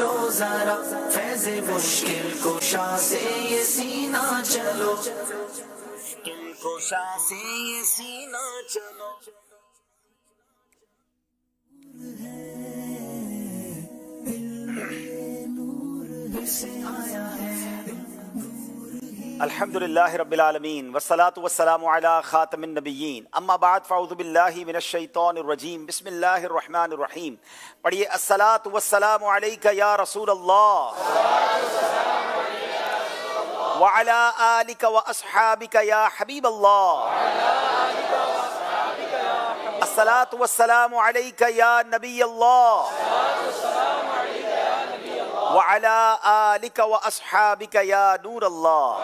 چلو ذرا فیض مشکل کشا سے یہ سینہ چلو، مشکل کشا سے یہ سینہ چلو. الحمد للہ رب العالمین والصلاة والسلام علی خاتم النبیین، اما بعد فاعوذ باللہ من الشیطان الرجیم، بسم اللہ الرحمن الرحیم. پڑھیے الصلاة والسلام علیک یا رسول اللہ وعلی آلک واصحابک یا حبیب اللہ. الصلاة والسلام علیک یا نبی اللہ وعلی آلک واصحابک یا نور اللہ.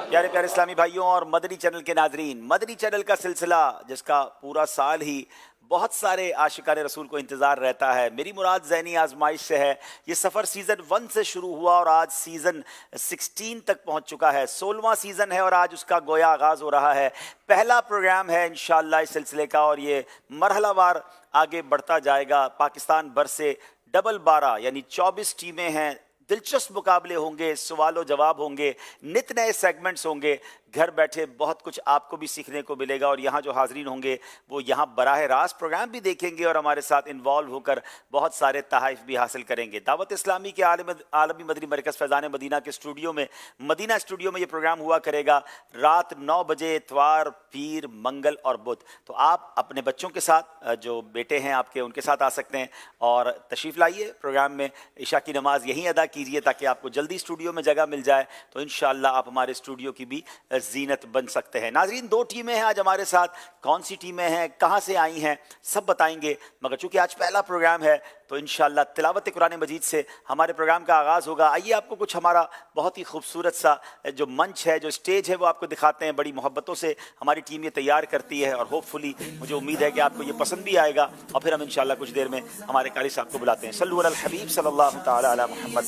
پیارے پیارے اسلامی بھائیوں اور مدنی چینل کے ناظرین، مدنی چینل کا سلسلہ جس کا پورا سال ہی بہت سارے عاشقان رسول کو انتظار رہتا ہے، میری مراد ذہنی آزمائش سے ہے. یہ سفر سیزن 1 سے شروع ہوا اور آج سیزن 16 تک پہنچ چکا ہے. 16واں سیزن ہے اور آج اس کا گویا آغاز ہو رہا ہے. پہلا پروگرام ہے انشاءاللہ اس سلسلے کا اور یہ مرحلہ وار آگے بڑھتا جائے گا. پاکستان بھر سے ڈبل 12 یعنی 24 ٹیمیں ہیں. دلچسپ مقابلے ہوں گے، سوال و جواب ہوں گے، نت نئے سیگمنٹس ہوں گے. گھر بیٹھے بہت کچھ آپ کو بھی سیکھنے کو ملے گا اور یہاں جو حاضرین ہوں گے وہ یہاں براہ راست پروگرام بھی دیکھیں گے اور ہمارے ساتھ انوالو ہو کر بہت سارے تحائف بھی حاصل کریں گے. دعوت اسلامی کے عالمی مدنی مرکز فیضان مدینہ کے اسٹوڈیو میں، مدینہ اسٹوڈیو میں یہ پروگرام ہوا کرے گا رات 9 بجے اتوار، پیر، منگل اور بدھ. تو آپ اپنے بچوں کے ساتھ، جو بیٹے ہیں آپ کے، ان کے ساتھ آ سکتے ہیں اور تشریف لائیے پروگرام میں. عشاء کی نماز یہیں ادا کیجیے تاکہ آپ کو جلدی اسٹوڈیو میں جگہ مل جائے تو انشاءاللہ آپ ہمارے اسٹوڈیو کی بھی زینت بن سکتے ہیں. ناظرین 2 ٹیمیں ہیں آج ہمارے ساتھ. کون سی ٹیمیں ہیں، کہاں سے آئی ہیں، سب بتائیں گے. مگر چونکہ آج پہلا پروگرام ہے تو انشاءاللہ تلاوت قرآن مجید سے ہمارے پروگرام کا آغاز ہوگا. آئیے آپ کو کچھ ہمارا بہت ہی خوبصورت سا جو منچ ہے، جو اسٹیج ہے، وہ آپ کو دکھاتے ہیں. بڑی محبتوں سے ہماری ٹیم یہ تیار کرتی ہے اور ہوپ فلی مجھے امید ہے کہ آپ کو یہ پسند بھی آئے گا. اور پھر ہم انشاءاللہ کچھ دیر میں ہمارے قاری صاحب کو بلاتے ہیں. صلو علی الحبیب صلی اللہ تعالی علی محمد.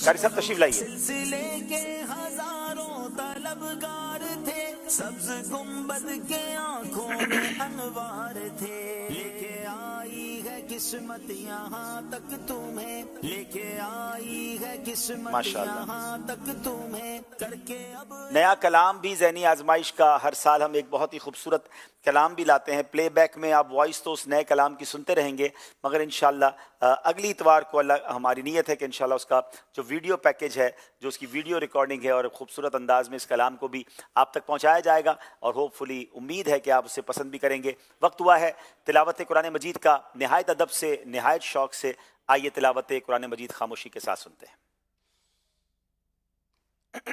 قاری صاحب تشریف لائیے. سلسلے کے ہزاروں طلبگار تھے، سبز گنبد کے آنکھوں میں انوار تھے. لے کے آئی ہے قسمت یہاں تک تمہیں، لے کے آئی ہے قسمت ماشاءاللہ. یہاں تک تمہیں، کر کے اب نیا کلام بھی ذہنی آزمائش کا ہر سال ہم ایک بہت ہی خوبصورت کلام بھی لاتے ہیں. پلے بیک میں آپ وائس تو اس نئے کلام کی سنتے رہیں گے، مگر انشاءاللہ اگلی اتوار کو اللہ ہماری نیت ہے کہ انشاءاللہ اس کا جو ویڈیو پیکیج ہے، جو اس کی ویڈیو ریکارڈنگ ہے اور خوبصورت انداز میں اس کلام کو بھی آپ تک پہنچایا جائے گا اور ہوپ فلی امید ہے کہ آپ اسے پسند بھی کریں گے. وقت ہوا ہے تلاوت قرآن مجید کا. نہایت ادب سے، نہایت شوق سے آئیے تلاوت قرآن مجید خاموشی کے ساتھ سنتے ہیں.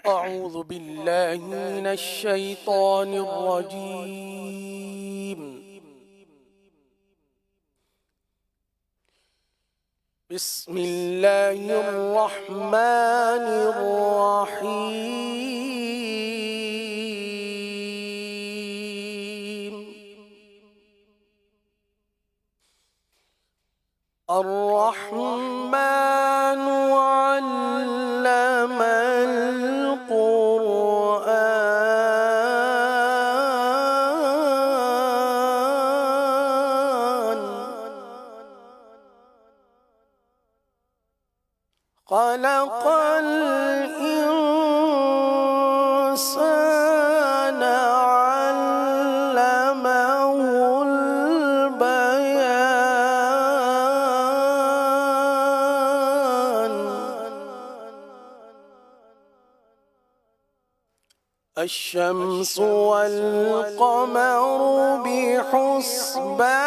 أعوذ بالله من الشيطان الرجيم. بسم الله الرحمن الرحيم. الرحمن علم القرآن، خلق الإنسان علمه البيان. الشمس والقمر بحسبان،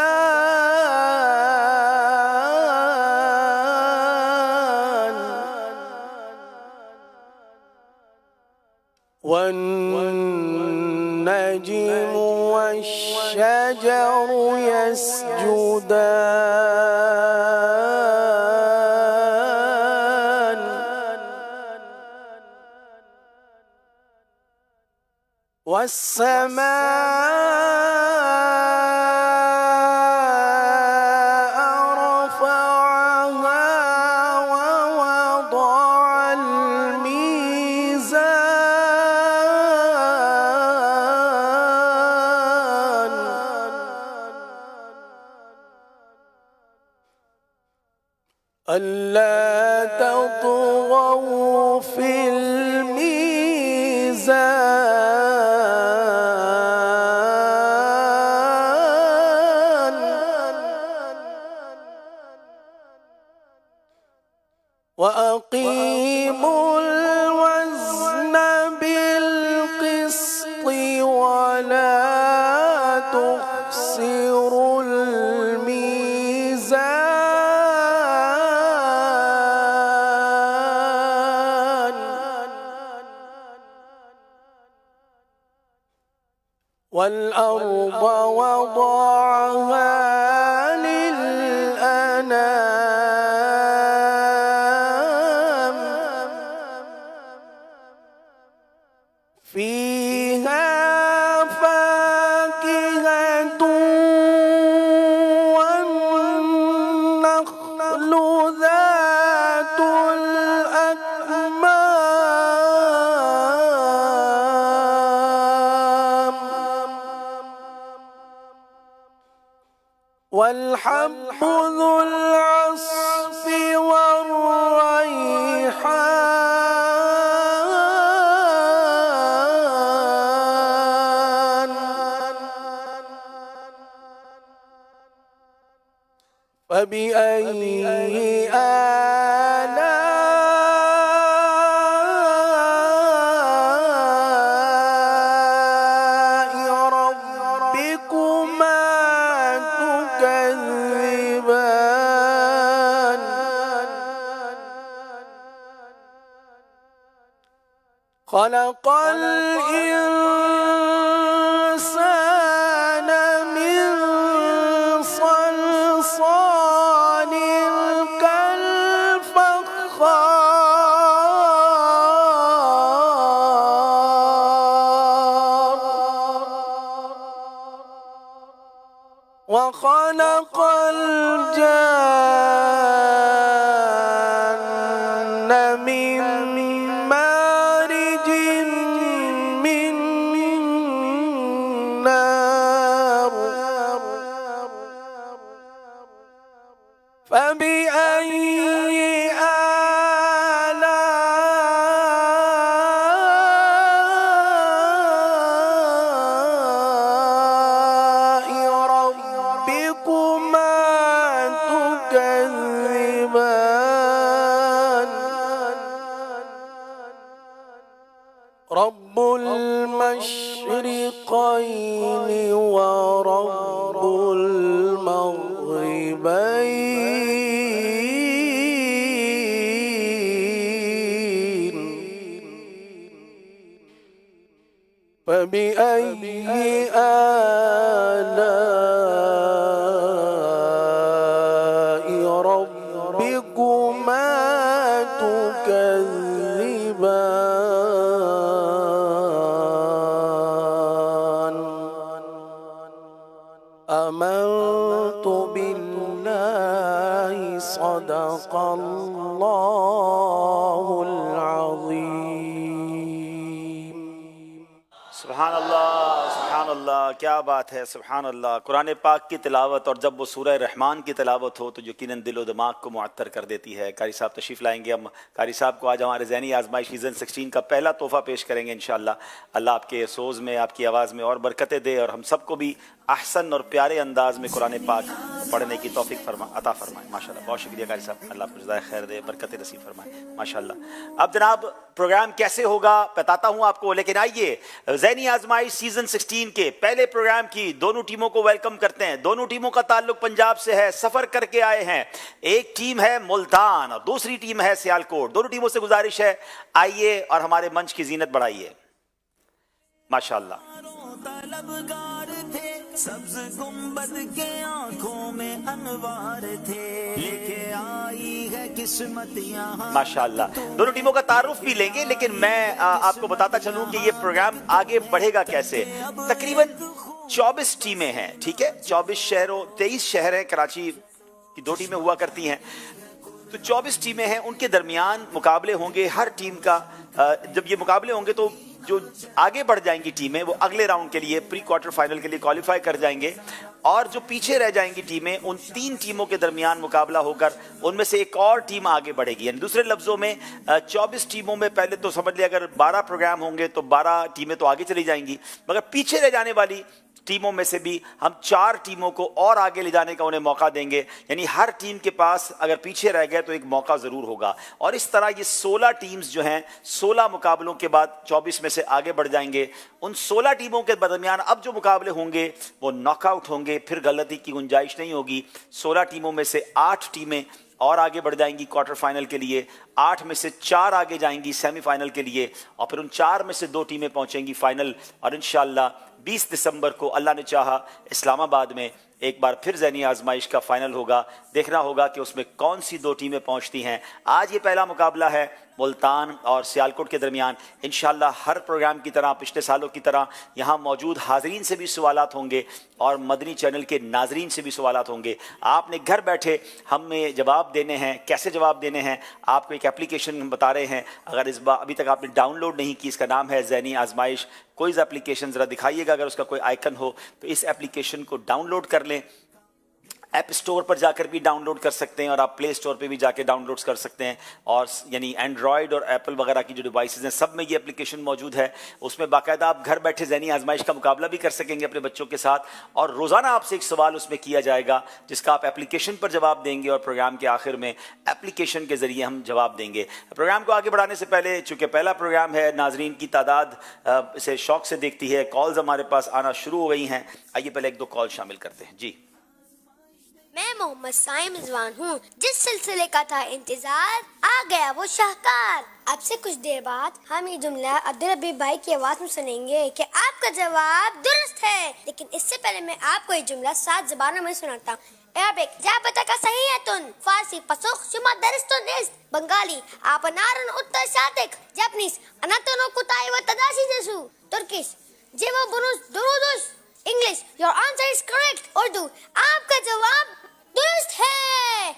والنجم والشجر يسجدان، والسماء رفعها ووضع الميزان، ألا تطغوا في وأقيموا الوزن بالقسط ولا تخسروا الميزان والأرض وضعها فيها فاكهة والنخل ذات الأكمام والحب ذو العصف والريحان فبأي آلاء ربكما تكذبان خلق الإنسان من صلصال كالفخار وخلق الجان من مارج من نار فبأي آلاء ربكما تكذبان رب المشرقين ورب المغربين فبأي آلاء ربكما تكذبان آمنت بالله صدق الله العظيم سبحان اللہ کیا بات ہے، سبحان اللہ۔ قرآن پاک کی تلاوت اور جب وہ سورہ رحمان کی تلاوت ہو تو یقیناً دل و دماغ کو معطر کر دیتی ہے۔ قاری صاحب تشریف لائیں گے، ہم قاری صاحب کو آج ہمارے ذہنی آزمائش سیزن 16 کا پہلا تحفہ پیش کریں گے انشاءاللہ۔ اللہ آپ کے سوز میں، آپ کی آواز میں اور برکتیں دے اور ہم سب کو بھی احسن اور پیارے انداز میں قرآن پاک پڑھنے کی توفیق عطا فرمائے ماشاءاللہ۔ بہت شکریہ قاری صاحب، اللہ آپ کو جزائے خیر دے، برکتیں نصیب فرمائے ماشاءاللہ۔ اب جناب پروگرام کیسے ہوگا بتاتا ہوں آپ کو، لیکن آئیے ذہنی آزمائش سیزن 16 کے پہلے پروگرام کی دونوں ٹیموں کو ویلکم کرتے ہیں۔ دونوں ٹیموں کا تعلق پنجاب سے ہے، سفر کر کے آئے ہیں۔ ایک ٹیم ہے ملتان اور دوسری ٹیم ہے سیالکوٹ۔ دونوں ٹیموں سے گزارش ہے آئیے اور ہمارے منچ کی زینت بڑھائیے ماشاءاللہ۔ طلبگار تھے، سبز گنبد کے آنکھوں میں انوار تھے، لے کے آئی ہے قسمت یہاں ماشاءاللہ۔ دونوں ٹیموں کا تعارف بھی لیں گے، لیکن میں آپ کو بتاتا چلوں کہ یہ پروگرام آگے بڑھے گا کیسے۔ تقریباً 24 ٹیمیں ہیں، ٹھیک ہے، 24 شہروں 23 شہر ہیں، کراچی کی 2 ٹیمیں ہوا کرتی ہیں، تو 24 ٹیمیں ہیں، ان کے درمیان مقابلے ہوں گے ہر ٹیم کا۔ جب یہ مقابلے ہوں گے تو جو آگے بڑھ جائیں گی ٹیمیں وہ اگلے راؤنڈ کے لیے پری کوارٹر فائنل کے لیے کوالیفائی کر جائیں گے، اور جو پیچھے رہ جائیں گی ٹیمیں، ان 3 ٹیموں کے درمیان مقابلہ ہو کر ان میں سے ایک اور ٹیم آگے بڑھے گی. یعنی دوسرے لفظوں میں 24 ٹیموں میں پہلے تو سمجھ لیا اگر 12 پروگرام ہوں گے تو 12 ٹیمیں تو آگے چلی جائیں گی، مگر پیچھے رہ جانے والی ٹیموں میں سے بھی ہم 4 ٹیموں کو اور آگے لے جانے کا انہیں موقع دیں گے. یعنی ہر ٹیم کے پاس اگر پیچھے رہ گئے تو ایک موقع ضرور ہوگا. اور اس طرح یہ 16 ٹیمز جو ہیں 16 مقابلوں کے بعد 24 میں سے آگے بڑھ جائیں گے. ان 16 ٹیموں کے درمیان اب جو مقابلے ہوں گے وہ ناک آؤٹ ہوں گے، پھر غلطی کی گنجائش نہیں ہوگی. 16 ٹیموں میں سے 8 ٹیمیں اور آگے بڑھ جائیں گی کوارٹر فائنل کے لیے، 8 میں سے 4 آگے جائیں گی سیمی فائنل کے لیے، اور پھر ان 4 میں سے 2 ٹیمیں پہنچیں گی فائنل. اور انشاءاللہ 20 دسمبر کو اللہ نے چاہا اسلام آباد میں ایک بار پھر ذہنی آزمائش کا فائنل ہوگا. دیکھنا ہوگا کہ اس میں کون سی 2 ٹیمیں پہنچتی ہیں. آج یہ پہلا مقابلہ ہے ملتان اور سیالکوٹ کے درمیان. انشاءاللہ ہر پروگرام کی طرح، پچھلے سالوں کی طرح یہاں موجود حاضرین سے بھی سوالات ہوں گے اور مدنی چینل کے ناظرین سے بھی سوالات ہوں گے. آپ نے گھر بیٹھے ہمیں جواب دینے ہیں. کیسے جواب دینے ہیں؟ آپ کو ایک اپلیکیشن ہم بتا رہے ہیں، اگر اس بار ابھی تک آپ نے ڈاؤن لوڈ نہیں کی، اس کا نام ہے ذہنی آزمائش. کوئی اپلیکیشن ذرا دکھائیے گا، اگر اس کا کوئی آئیکن ہو تو اس اپلیکیشن کو ڈاؤن لوڈ کر لیں. ایپ اسٹور پر جا کر بھی ڈاؤن لوڈ کر سکتے ہیں اور آپ پلے اسٹور پہ بھی جا کے ڈاؤن لوڈ کر سکتے ہیں. اور یعنی اینڈرائڈ اور ایپل وغیرہ کی جو ڈیوائسز ہیں سب میں یہ اپلیکیشن موجود ہے. اس میں باقاعدہ آپ گھر بیٹھے ذہنی آزمائش کا مقابلہ بھی کر سکیں گے اپنے بچوں کے ساتھ، اور روزانہ آپ سے ایک سوال اس میں کیا جائے گا جس کا آپ اپلیکیشن پر جواب دیں گے، اور پروگرام کے آخر میں اپلیکیشن کے ذریعے ہم جواب دیں گے. پروگرام کو آگے بڑھانے سے پہلے، چونکہ پہلا پروگرام ہے، ناظرین کی تعداد اسے شوق سے دیکھتی ہے، کالز ہمارے پاس آنا شروع ہو گئی ہیں. آئیے پہلے 1-2 کال شامل کرتے ہیں. جی، میں محمد سائم رضوان ہوں. جس سلسلے کا تھا انتظار، آ گیا وہ شاہکار. اب سے کچھ دیر بعد ہم یہ جملہ عبدالحبیب بھائی کی آواز میں سنیں گے کہ آپ کا جواب درست ہے. لیکن اس سے پہلے میں آپ کو یہ جملہ 7 زبانوں میں سناتا ہوں. عربک جابتا کا صحیح ہے تن، فارسی پسوخ شما درستون است، بنگالی آپنارن اتر شاتک، جاپنیز اناتونو کتائی و تداشی جسو، ترکش جیو بنوس درودوش، English your answer is correct. Urdu آپ کا جواب درست ہے.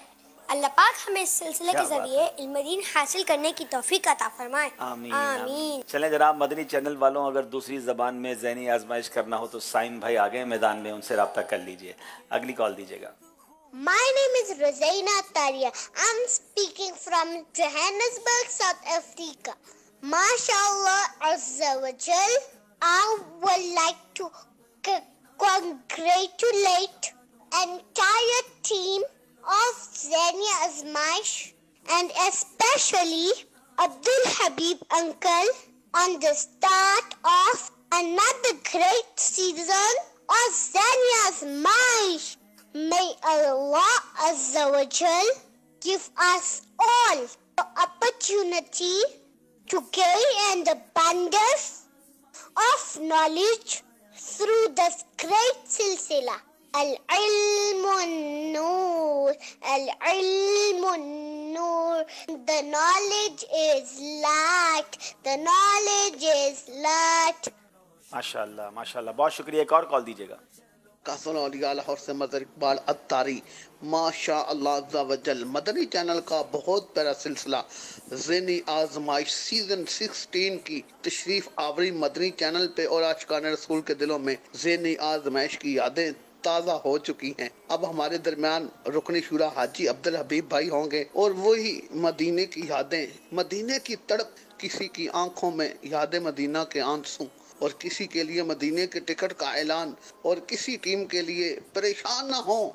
اللہ پاک ہمیں اس سلسلے کے ذریعے علم دین حاصل کرنے کی توفیق عطا فرمائے. آمین. آمین. چلیں جناب، مدنی چینل والوں اگر دوسری زبان میں ذہنی آزمائش کرنا ہو تو سائم بھائی آگے میدان میں، ان سے رابطہ کر لیجئے. اگلی کال دیجیے گا. My name is Rozaina Taria. I'm speaking from Johannesburg, South Africa. MashaAllah Azza wa Jal. I would like to congratulate entire team of ذہنی آزمائش and especially Abdul Habib uncle on the start of another great season of ذہنی آزمائش. May Allah Azza wa Jal give us all the opportunity to gain an abundance of knowledge through this great silsila. Al-ilmu an-noor, al-ilmu an-noor. The knowledge is light, the knowledge is light. ماشاءاللہ ماشاءاللہ، بہت شکریہ. ایک اور کال دیجیے گا. قاسم علی اور سے مظہر اقبال اتاری. ماشاء اللہ عز و جل. مدنی چینل کا بہت پیارا سلسلہ ذہنی آزمائش سیزن 16 کی تشریف آوری مدنی چینل پہ، اور عاشقان رسول کے دلوں میں ذہنی آزمائش کی یادیں تازہ ہو چکی ہیں. اب ہمارے درمیان رکن شورا حاجی عبدالحبیب بھائی ہوں گے، اور وہی مدینے کی یادیں، مدینے کی تڑپ. کسی کی آنکھوں میں یاد مدینہ کے آنسو، اور کسی کے لیے مدینے کے ٹکٹ کا اعلان، اور کسی ٹیم کے لیے پریشان نہ ہو،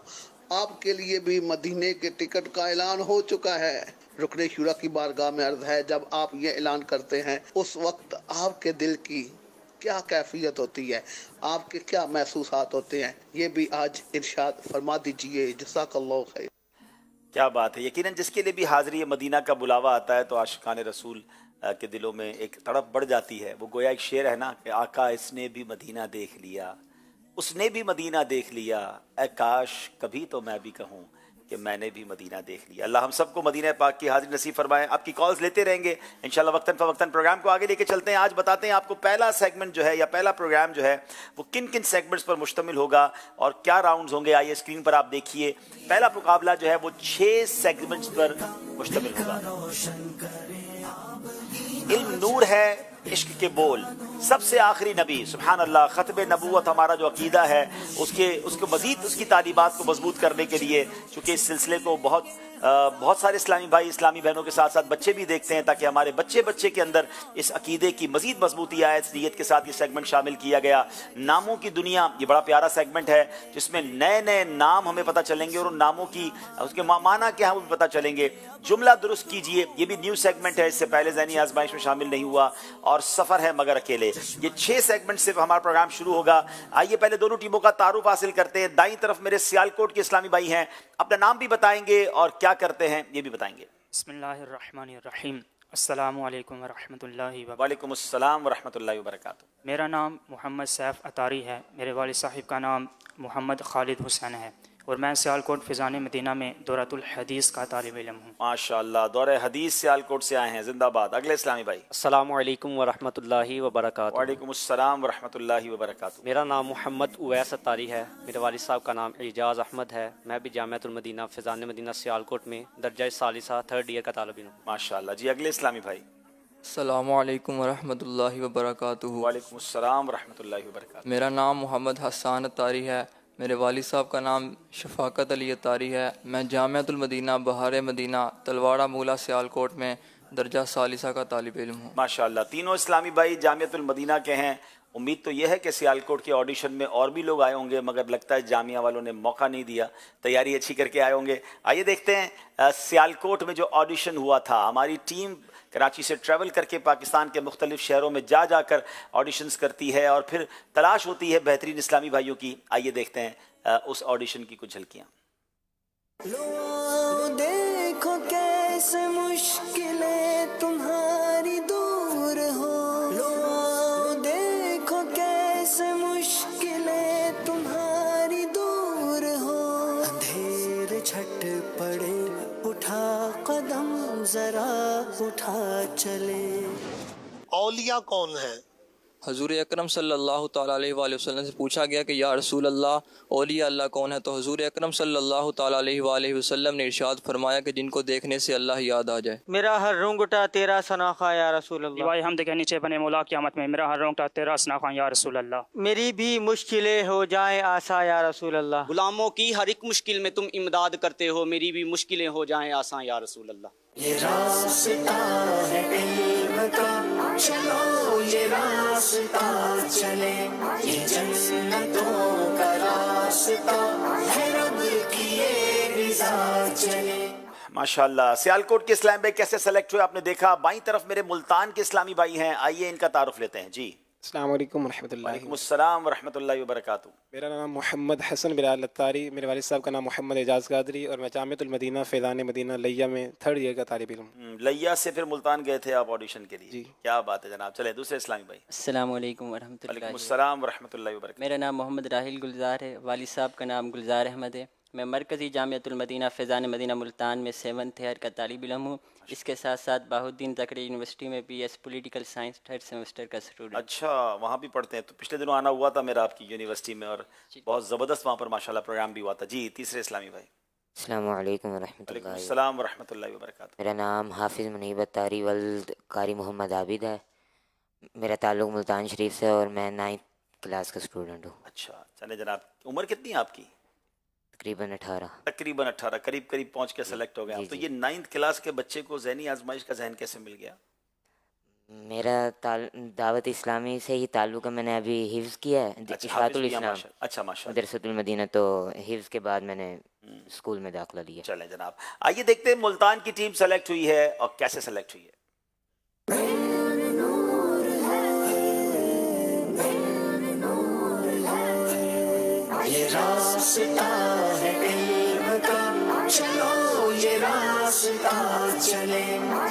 آپ کے لیے بھی مدینے کے ٹکٹ کا اعلان ہو چکا ہے. رکن شورا کی بارگاہ میں عرض ہے، جب آپ یہ اعلان کرتے ہیں اس وقت آپ کے دل کی کیا کیفیت ہوتی ہے، آپ کے کیا محسوسات ہوتے ہیں، یہ بھی آج ارشاد فرما دیجئے. جزاک اللہ خیر. کیا بات ہے. یقیناً جس کے لیے بھی حاضری مدینہ کا بلاوا آتا ہے تو عاشقان رسول کے دلوں میں ایک تڑپ بڑھ جاتی ہے. وہ گویا ایک شعر ہے نا کہ آقا اس نے بھی مدینہ دیکھ لیا، اس نے بھی مدینہ دیکھ لیا، اے کاش کبھی تو میں بھی کہوں کہ میں نے بھی مدینہ دیکھ لیا. اللہ ہم سب کو مدینہ پاک کی حاضری نصیب فرمائے. آپ کی کالز لیتے رہیں گے انشاءاللہ. وقتاً فوقتاً پروگرام کو آگے لے کے چلتے ہیں. آج بتاتے ہیں آپ کو پہلا سیگمنٹ جو ہے یا پہلا پروگرام جو ہے وہ کن کن سیگمنٹس پر مشتمل ہوگا اور کیا راؤنڈز ہوں گے. آئیے اسکرین پر آپ دیکھیے. پہلا مقابلہ جو ہے وہ 6 سیگمنٹس پر مشتمل ہوگا. علم نور ہے، عشق کے بول، سب سے آخری نبی، سبحان اللہ، ختم نبوت ہمارا جو عقیدہ ہے اس کو مزید اس کی تعلیمات کو مضبوط کرنے کے لیے، چونکہ اس سلسلے کو بہت سارے اسلامی بھائی، اسلامی بہنوں کے ساتھ ساتھ بچے بھی دیکھتے ہیں، تاکہ ہمارے بچے کے اندر اس عقیدے کی مزید مضبوطی آئے، اس نیت کے ساتھ یہ سیگمنٹ شامل کیا گیا۔ ناموں کی دنیا، یہ بڑا پیارا سیگمنٹ ہے جس میں نئے نام ہمیں پتہ چلیں گے اور ان ناموں کی اس کے معنی کیا ہے وہ بھی پتہ چلیں گے۔ جملہ درست کیجئے، یہ بھی نیو سیگمنٹ ہے، اس سے پہلے ذہنی آزمائش میں شامل نہیں ہوا، اور سفر ہے مگر اکیلے۔ یہ 6 سیگمنٹ سے ہمارا پروگرام شروع ہوگا۔ آئیے پہلے دونوں ٹیموں کا تعارف حاصل کرتے ہیں۔ دائیں طرف میرے سیالکوٹ کے اسلامی بھائی ہیں، اپنا نام بھی بتائیں گے اور کیا کرتے ہیں یہ بھی بتائیں گے۔ بسم اللہ الرحمن الرحیم۔ السلام علیکم ورحمۃ اللہ وبرکاتہ۔ وعلیکم السلام ورحمۃ اللہ وبرکاتہ۔ میرا نام محمد سیف اطاری ہے، میرے والد صاحب کا نام محمد خالد حسین ہے، اور میں سیالکوٹ فیضان مدینہ میں دورۃ الحدیث کا طالب علم ہوں۔ ماشاءاللہ، دورہ حدیث سیالکوٹ سے آئے ہیں، زندہ باد۔ اگلے اسلامی بھائی۔ السلام علیکم ورحمۃ اللہ وبرکاتہ۔ وعلیکم السلام ورحمۃ اللہ وبرکاتہ۔ میرا نام محمد اویس اطاری ہے، میرے والد صاحب کا نام اعجاز احمد ہے، میں بھی جامعۃ المدینہ فیضان مدینہ سیالکوٹ میں درجہ ثالثہ 3rd ایئر کا طالب علم ہوں۔ ماشاءاللہ جی، اگلے اسلامی بھائی۔ السلام علیکم ورحمۃ اللہ وبرکاتہ۔ وعلیکم السلام ورحمۃ اللہ وبرکاتہ۔ میرا نام محمد حسان اطاری ہے، میرے والد صاحب کا نام شفاقت علی اطاری ہے، میں جامعۃ المدینہ بہار مدینہ تلواڑہ مولا سیالکوٹ میں درجہ ثالثہ کا طالب علم ہوں۔ ماشاءاللہ، تینوں اسلامی بھائی جامعۃ المدینہ کے ہیں۔ امید تو یہ ہے کہ سیالکوٹ کے آڈیشن میں اور بھی لوگ آئے ہوں گے، مگر لگتا ہے جامعہ والوں نے موقع نہیں دیا، تیاری اچھی کر کے آئے ہوں گے۔ آئیے دیکھتے ہیں سیالکوٹ میں جو آڈیشن ہوا تھا، ہماری ٹیم کراچی سے ٹریول کر کے پاکستان کے مختلف شہروں میں جا کر آڈیشنز کرتی ہے اور پھر تلاش ہوتی ہے بہترین اسلامی بھائیوں کی۔ آئیے دیکھتے ہیں اس آڈیشن کی کچھ جھلکیاں۔ لو دیکھو کیسے مشکلیں تمہاری دور ہو، لو دیکھو کیسے مشکلیں تمہاری دور ہو، اندھیر چھٹ پڑے اٹھا قدم ذرا اٹھا چلے۔ اولیاء کون ہیں؟ حضور اکرم صلی اللہ تعالیٰ علیہ وآلہ وسلم سے پوچھا گیا کہ یا رسول اللہ اولیاء اللہ کون ہے، تو حضور اکرم صلی اللہ تعالیٰ علیہ وآلہ وسلم نے ارشاد فرمایا کہ جن کو دیکھنے سے اللہ یاد آ جائے۔ میرا ہر رونگٹا تیرا سناخا یا رسول اللہ، لیوائے حمد کے نیچے بنے مولا قیامت میں میرا ہر رونگٹا تیرا سناخواں یا رسول اللہ۔ میری بھی مشکلیں ہو جائیں آسا یا رسول اللہ، غلاموں کی ہر ایک مشکل میں تم امداد کرتے ہو، میری بھی مشکلیں ہو جائیں آسان یا رسول اللہ۔ یہ راستہ ہے علم کا، چلو یہ راستہ چلے، یہ جنتوں کا راستہ ہے، رب کی یہ رضا چلے۔ ماشاءاللہ، سیالکوٹ کے اسلام بھائی کیسے سلیکٹ ہوئے آپ نے دیکھا۔ بائیں طرف میرے ملتان کے اسلامی بھائی ہیں، آئیے ان کا تعارف لیتے ہیں۔ جی السلام علیکم ورحمۃ اللہ۔ وعلیکم السلام ورحمۃ اللہ وبرکاتہ۔ میرا نام محمد حسن بلال اطاری، میرے والد صاحب کا نام محمد اعجاز قادری، اور میں جامعۃ المدینہ فیضان مدینہ لیا میں 3rd ایئر کا طالب علم ہوں۔ لیا سے پھر ملتان گئے تھے آپ آڈیشن کے لیے؟ جی کیا بات ہے جناب۔ چلے دوسرے اسلامی بھائی۔ السلام علیکم ورحمۃ اللہ۔ وعلیکم السلام ورحمۃ اللہ وبرکاتہ۔ میرا نام محمد راحل گلزار ہے، والد صاحب کا نام گلزار احمد ہے، میں مرکزی جامعۃ المدینہ فیضان مدینہ ملتان میں 7th ایئر کا طالب علم ہوں۔ اس کے ساتھ ساتھ بہاؤالدین زکریا یونیورسٹی میں BS political science 3rd semester کا اسٹوڈنٹ۔ اچھا، وہاں بھی پڑھتے ہیں؟ تو پچھلے دنوں آنا ہوا تھا میرا آپ کی یونیورسٹی میں، اور بہت زبردست وہاں پر ماشاءاللہ پروگرام بھی ہوا تھا۔ جی تیسرے اسلامی بھائی۔ السلام علیکم ورحمۃ وعلیکم اللہ۔ السلام ورحمۃ اللہ وبرکاتہ۔ میرا نام حافظ منیب اطاری ولد قاری محمد عابد ہے، میرا تعلق ملتان شریف سے، اور میں 9th کلاس کا اسٹوڈنٹ ہوں۔ اچھا چلے جناب، عمر کتنی ہے آپ کی؟ تقریباً 18۔ تقریباً 18، قریب پہنچ کے سلیکٹ ہو گیا۔ تو یہ 9th کلاس کے بچے کو ذہنی آزمائش کا ذہن کیسے مل گیا؟ میرا دعوت اسلامی سے ہی تعلق ہے، میں نے ابھی حفظ کیا ہے اشاعت الاسلام، اچھا ماشاء مدرسۃ المدینہ، تو حفظ کے بعد میں نے اسکول میں داخلہ لیا۔ چلیں جناب، آئیے دیکھتے ہیں ملتان کی ٹیم سلیکٹ ہوئی ہے اور کیسے سلیکٹ ہوئی ہے۔ یہ راستہ ہے علم کا، چلو یہ راستہ چلے،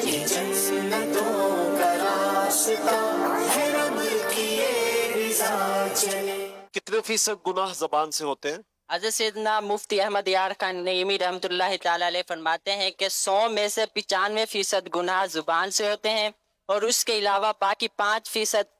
یہ جنتوں کا راستہ ہے، رب کی یہ رضا چلے۔ کتنے فیصد گناہ زبان سے ہوتے ہیں؟ حضرت سیدنا مفتی احمد یار خان نعیمی رحمۃ اللہ تعالیٰ علیہ فرماتے ہیں کہ 100 میں سے 95% گناہ زبان سے ہوتے ہیں، اور اس کے علاوہ باقی 5%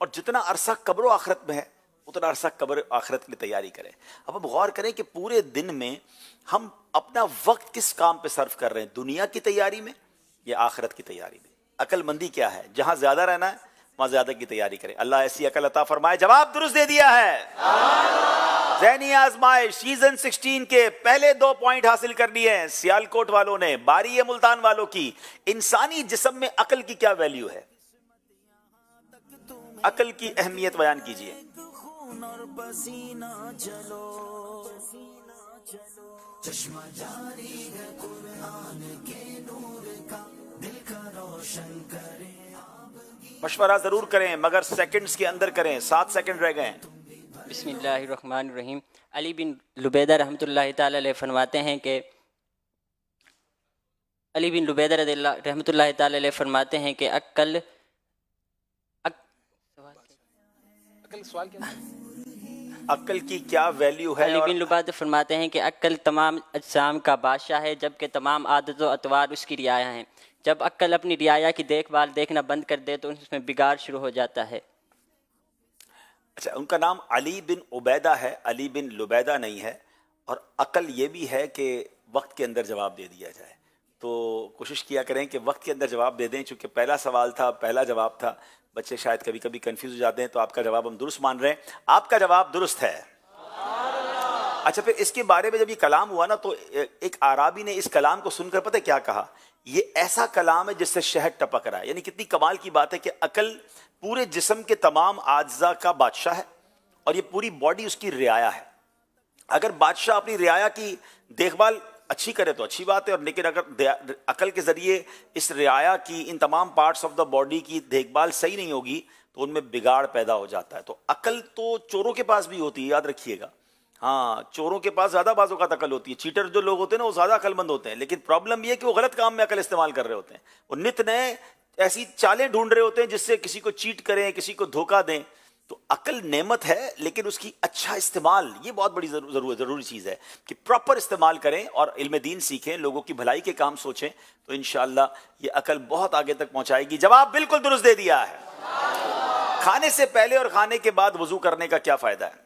اور جتنا عرصہ قبر و آخرت میں ہے اتنا عرصہ قبر و آخرت کی تیاری کریں. اب ہم غور کریں کہ پورے دن میں ہم اپنا وقت کس کام پہ صرف کر رہے ہیں, دنیا کی تیاری میں یا آخرت کی تیاری میں. عقل مندی کیا ہے؟ جہاں زیادہ رہنا ہے وہاں زیادہ کی تیاری کریں. اللہ ایسی عقل عطا فرمائے. جواب درست دے دیا ہے. ذہنی آزمائش سیزن 16 کے پہلے 2 پوائنٹ حاصل کر لیے ہیں سیالکوٹ والوں نے. باری ہے ملتان والوں کی. انسانی جسم میں عقل کی کیا ویلیو ہے؟ عقل کی اہمیت بیان کیجئے. اور پسینہ چلو چشمہ جاری ہے قرآن کے نور کا, دل کا روشن کرے. مشورہ ضرور کریں مگر سیکنڈز کے اندر کریں. 7 سیکنڈ رہ گئے ہیں. بسم اللہ الرحمن الرحیم. علی بن لبیدہ رحمۃ اللہ تعالی علیہ فرماتے ہیں کہ علی بن لبیدہ رضی اللہ رحمۃ اللہ تعالی علیہ فرماتے ہیں کہ عقل کی کیا ویلیو ہے؟ علی بن لبیدہ فرماتے ہیں کہ عقل تمام اجسام کا بادشاہ ہے جبکہ تمام عادت و اطوار اس کی رعایا ہیں. جب عقل اپنی رعایا کی دیکھ بھال دیکھنا بند کر دے تو اس میں بگاڑ شروع ہو جاتا ہے. اچھا, ان کا نام علی بن عبیدہ ہے, علی بن لبیدہ نہیں ہے. اور عقل یہ بھی ہے کہ وقت کے اندر جواب دے دیا جائے. تو کوشش کیا کریں کہ وقت کے اندر جواب دے دیں, چونکہ پہلا سوال تھا, پہلا جواب تھا. بچے شاید کبھی کبھی کنفیوز ہو جاتے ہیں, تو آپ کا جواب ہم درست مان رہے ہیں. آپ کا جواب درست ہے. اچھا, پھر اس کے بارے میں جب یہ کلام ہوا نا تو ایک اعرابی نے اس کلام کو سن کر پتہ کیا کہا؟ یہ ایسا کلام ہے جس سے شہد ٹپک رہا ہے. یعنی کتنی کمال کی بات ہے کہ عقل پورے جسم کے تمام اجزاء کا بادشاہ ہے اور یہ پوری باڈی اس کی رعایا ہے. اگر بادشاہ اپنی رعایا کی دیکھ بھال اچھی کرے تو اچھی بات ہے, اور لیکن اگر عقل کے ذریعے اس رعایا کی ان تمام پارٹس آف دا باڈی کی دیکھ بھال صحیح نہیں ہوگی تو ان میں بگاڑ پیدا ہو جاتا ہے. تو عقل تو چوروں کے پاس بھی ہوتی ہے, یاد رکھیے گا. ہاں, چوروں کے پاس زیادہ بعض اوقات عقل ہوتی ہے. چیٹر جو لوگ ہوتے ہیں نا وہ زیادہ عقل مند ہوتے ہیں, لیکن پرابلم یہ ہے کہ وہ غلط کام میں عقل استعمال کر رہے ہوتے ہیں. وہ نت نئے ایسی چالیں ڈھونڈ رہے ہوتے ہیں جس سے کسی کو چیٹ کریں, کسی کو دھوکہ دیں. تو عقل نعمت ہے لیکن اس کی اچھا استعمال یہ بہت بڑی ضروری چیز ہے کہ پراپر استعمال کریں اور علم دین سیکھیں, لوگوں کی بھلائی کے کام سوچیں, تو انشاءاللہ یہ عقل بہت آگے تک پہنچائے گی. جواب بالکل درست دے دیا ہے. کھانے سے پہلے اور کھانے کے بعد وضو کرنے کا کیا فائدہ ہے؟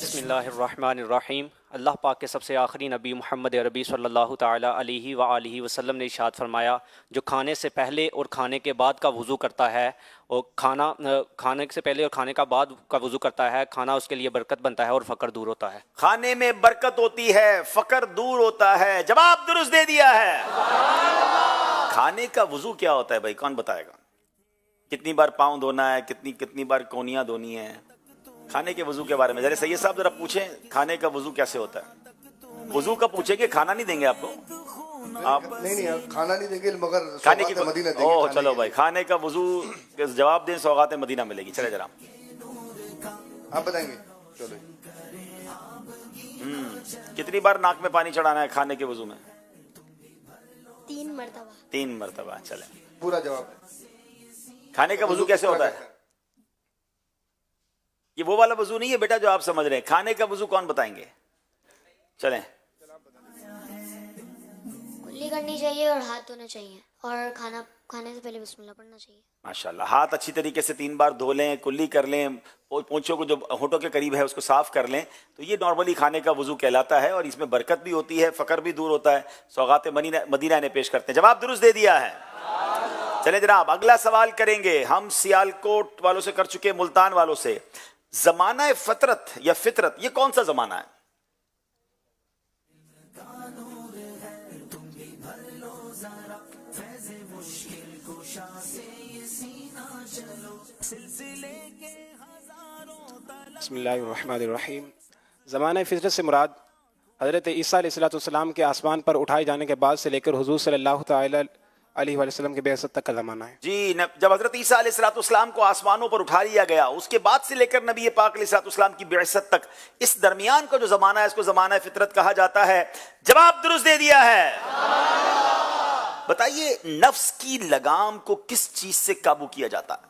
بسم اللہ الرحمن الرحیم. اللہ پاک کے سب سے آخری نبی محمد عربی صلی اللہ تعالی علیہ وآلہ وسلم نے ارشاد فرمایا, جو کھانے سے پہلے اور کھانے کے بعد کا وضو کرتا ہے, اور کھانے سے پہلے اور کھانے کا بعد کا وضو کرتا ہے, کھانا اس کے لیے برکت بنتا ہے اور فقر دور ہوتا ہے. کھانے میں برکت ہوتی ہے, فقر دور ہوتا ہے. جواب درست دے دیا ہے. کھانے کا وضو کیا ہوتا ہے بھائی, کون بتائے گا؟ کتنی بار پاؤں دھونا ہے, کتنی بار کونیاں دھونی ہیں؟ کھانے کے وضو کے بارے میں ذرا سید صاحب ذرا پوچھیں, کھانے کا وضو کیسے ہوتا ہے؟ وضو کا پوچھیں گے, کھانا نہیں دیں گے آپ کو. آپ نہیں کھانا نہیں دیں گے مگر کھانے کی مدینہ دیں گے. اوہ چلو بھائی, کھانے کا وضو جواب دیں, سوغات مدینہ ملے گی. چلے ذرا آپ بتائیں گے. چلو کتنی بار ناک میں پانی چڑھانا ہے کھانے کے وضو میں؟ 3 مرتبہ. 3 مرتبہ. چلیں, پورا جواب. کھانے کا وضو کیسے ہوتا ہے؟ یہ وہ والا وضو نہیں ہے بیٹا جو آپ سمجھ رہے ہیں. کھانے کا وضو کون بتائیں گے؟ چلیں. کلی کرنی چاہیے اور ہاتھ دھونا چاہیے, اور کھانے سے پہلے بسم اللہ پڑھنا چاہیے. ماشاءاللہ. ہاتھ اچھی طریقے سے 3 بار دھو لیں, کلی کر لیں, پونچھوں کو جو ہونٹوں کے قریب ہے اس کو صاف کر لیں, تو یہ نارملی کھانے کا وضو کہلاتا ہے, اور اس میں برکت بھی ہوتی ہے, فقر بھی دور ہوتا ہے. سوغات مدینہ نے پیش کرتے ہیں. جواب درست دے دیا ہے. چلیں جناب, اگلا سوال کریں گے ہم سیالکوٹ والوں سے, کر چکے ملتان والوں سے. زمانہ فطرت یا فطرت یہ کون سا زمانہ ہے؟ بسم اللہ الرحمن الرحیم. زمانہ فطرت سے مراد حضرت عیسیٰ علیہ السلام کے آسمان پر اٹھائے جانے کے بعد سے لے کر حضور صلی اللہ تعالی علیہ وسلم کے بعثت تک کا زمانہ ہے. جی, جب حضرت عیسیٰ علیہ السلام کو آسمانوں پر اٹھا لیا گیا, اس کے بعد سے لے کر نبی پاک علیہ السلام کی بعثت تک, اس درمیان کا جو زمانہ ہے اس کو زمانہ فطرت کہا جاتا ہے. جواب درست دے دیا ہے. بتائیے, نفس کی لگام کو کس چیز سے قابو کیا جاتا ہے؟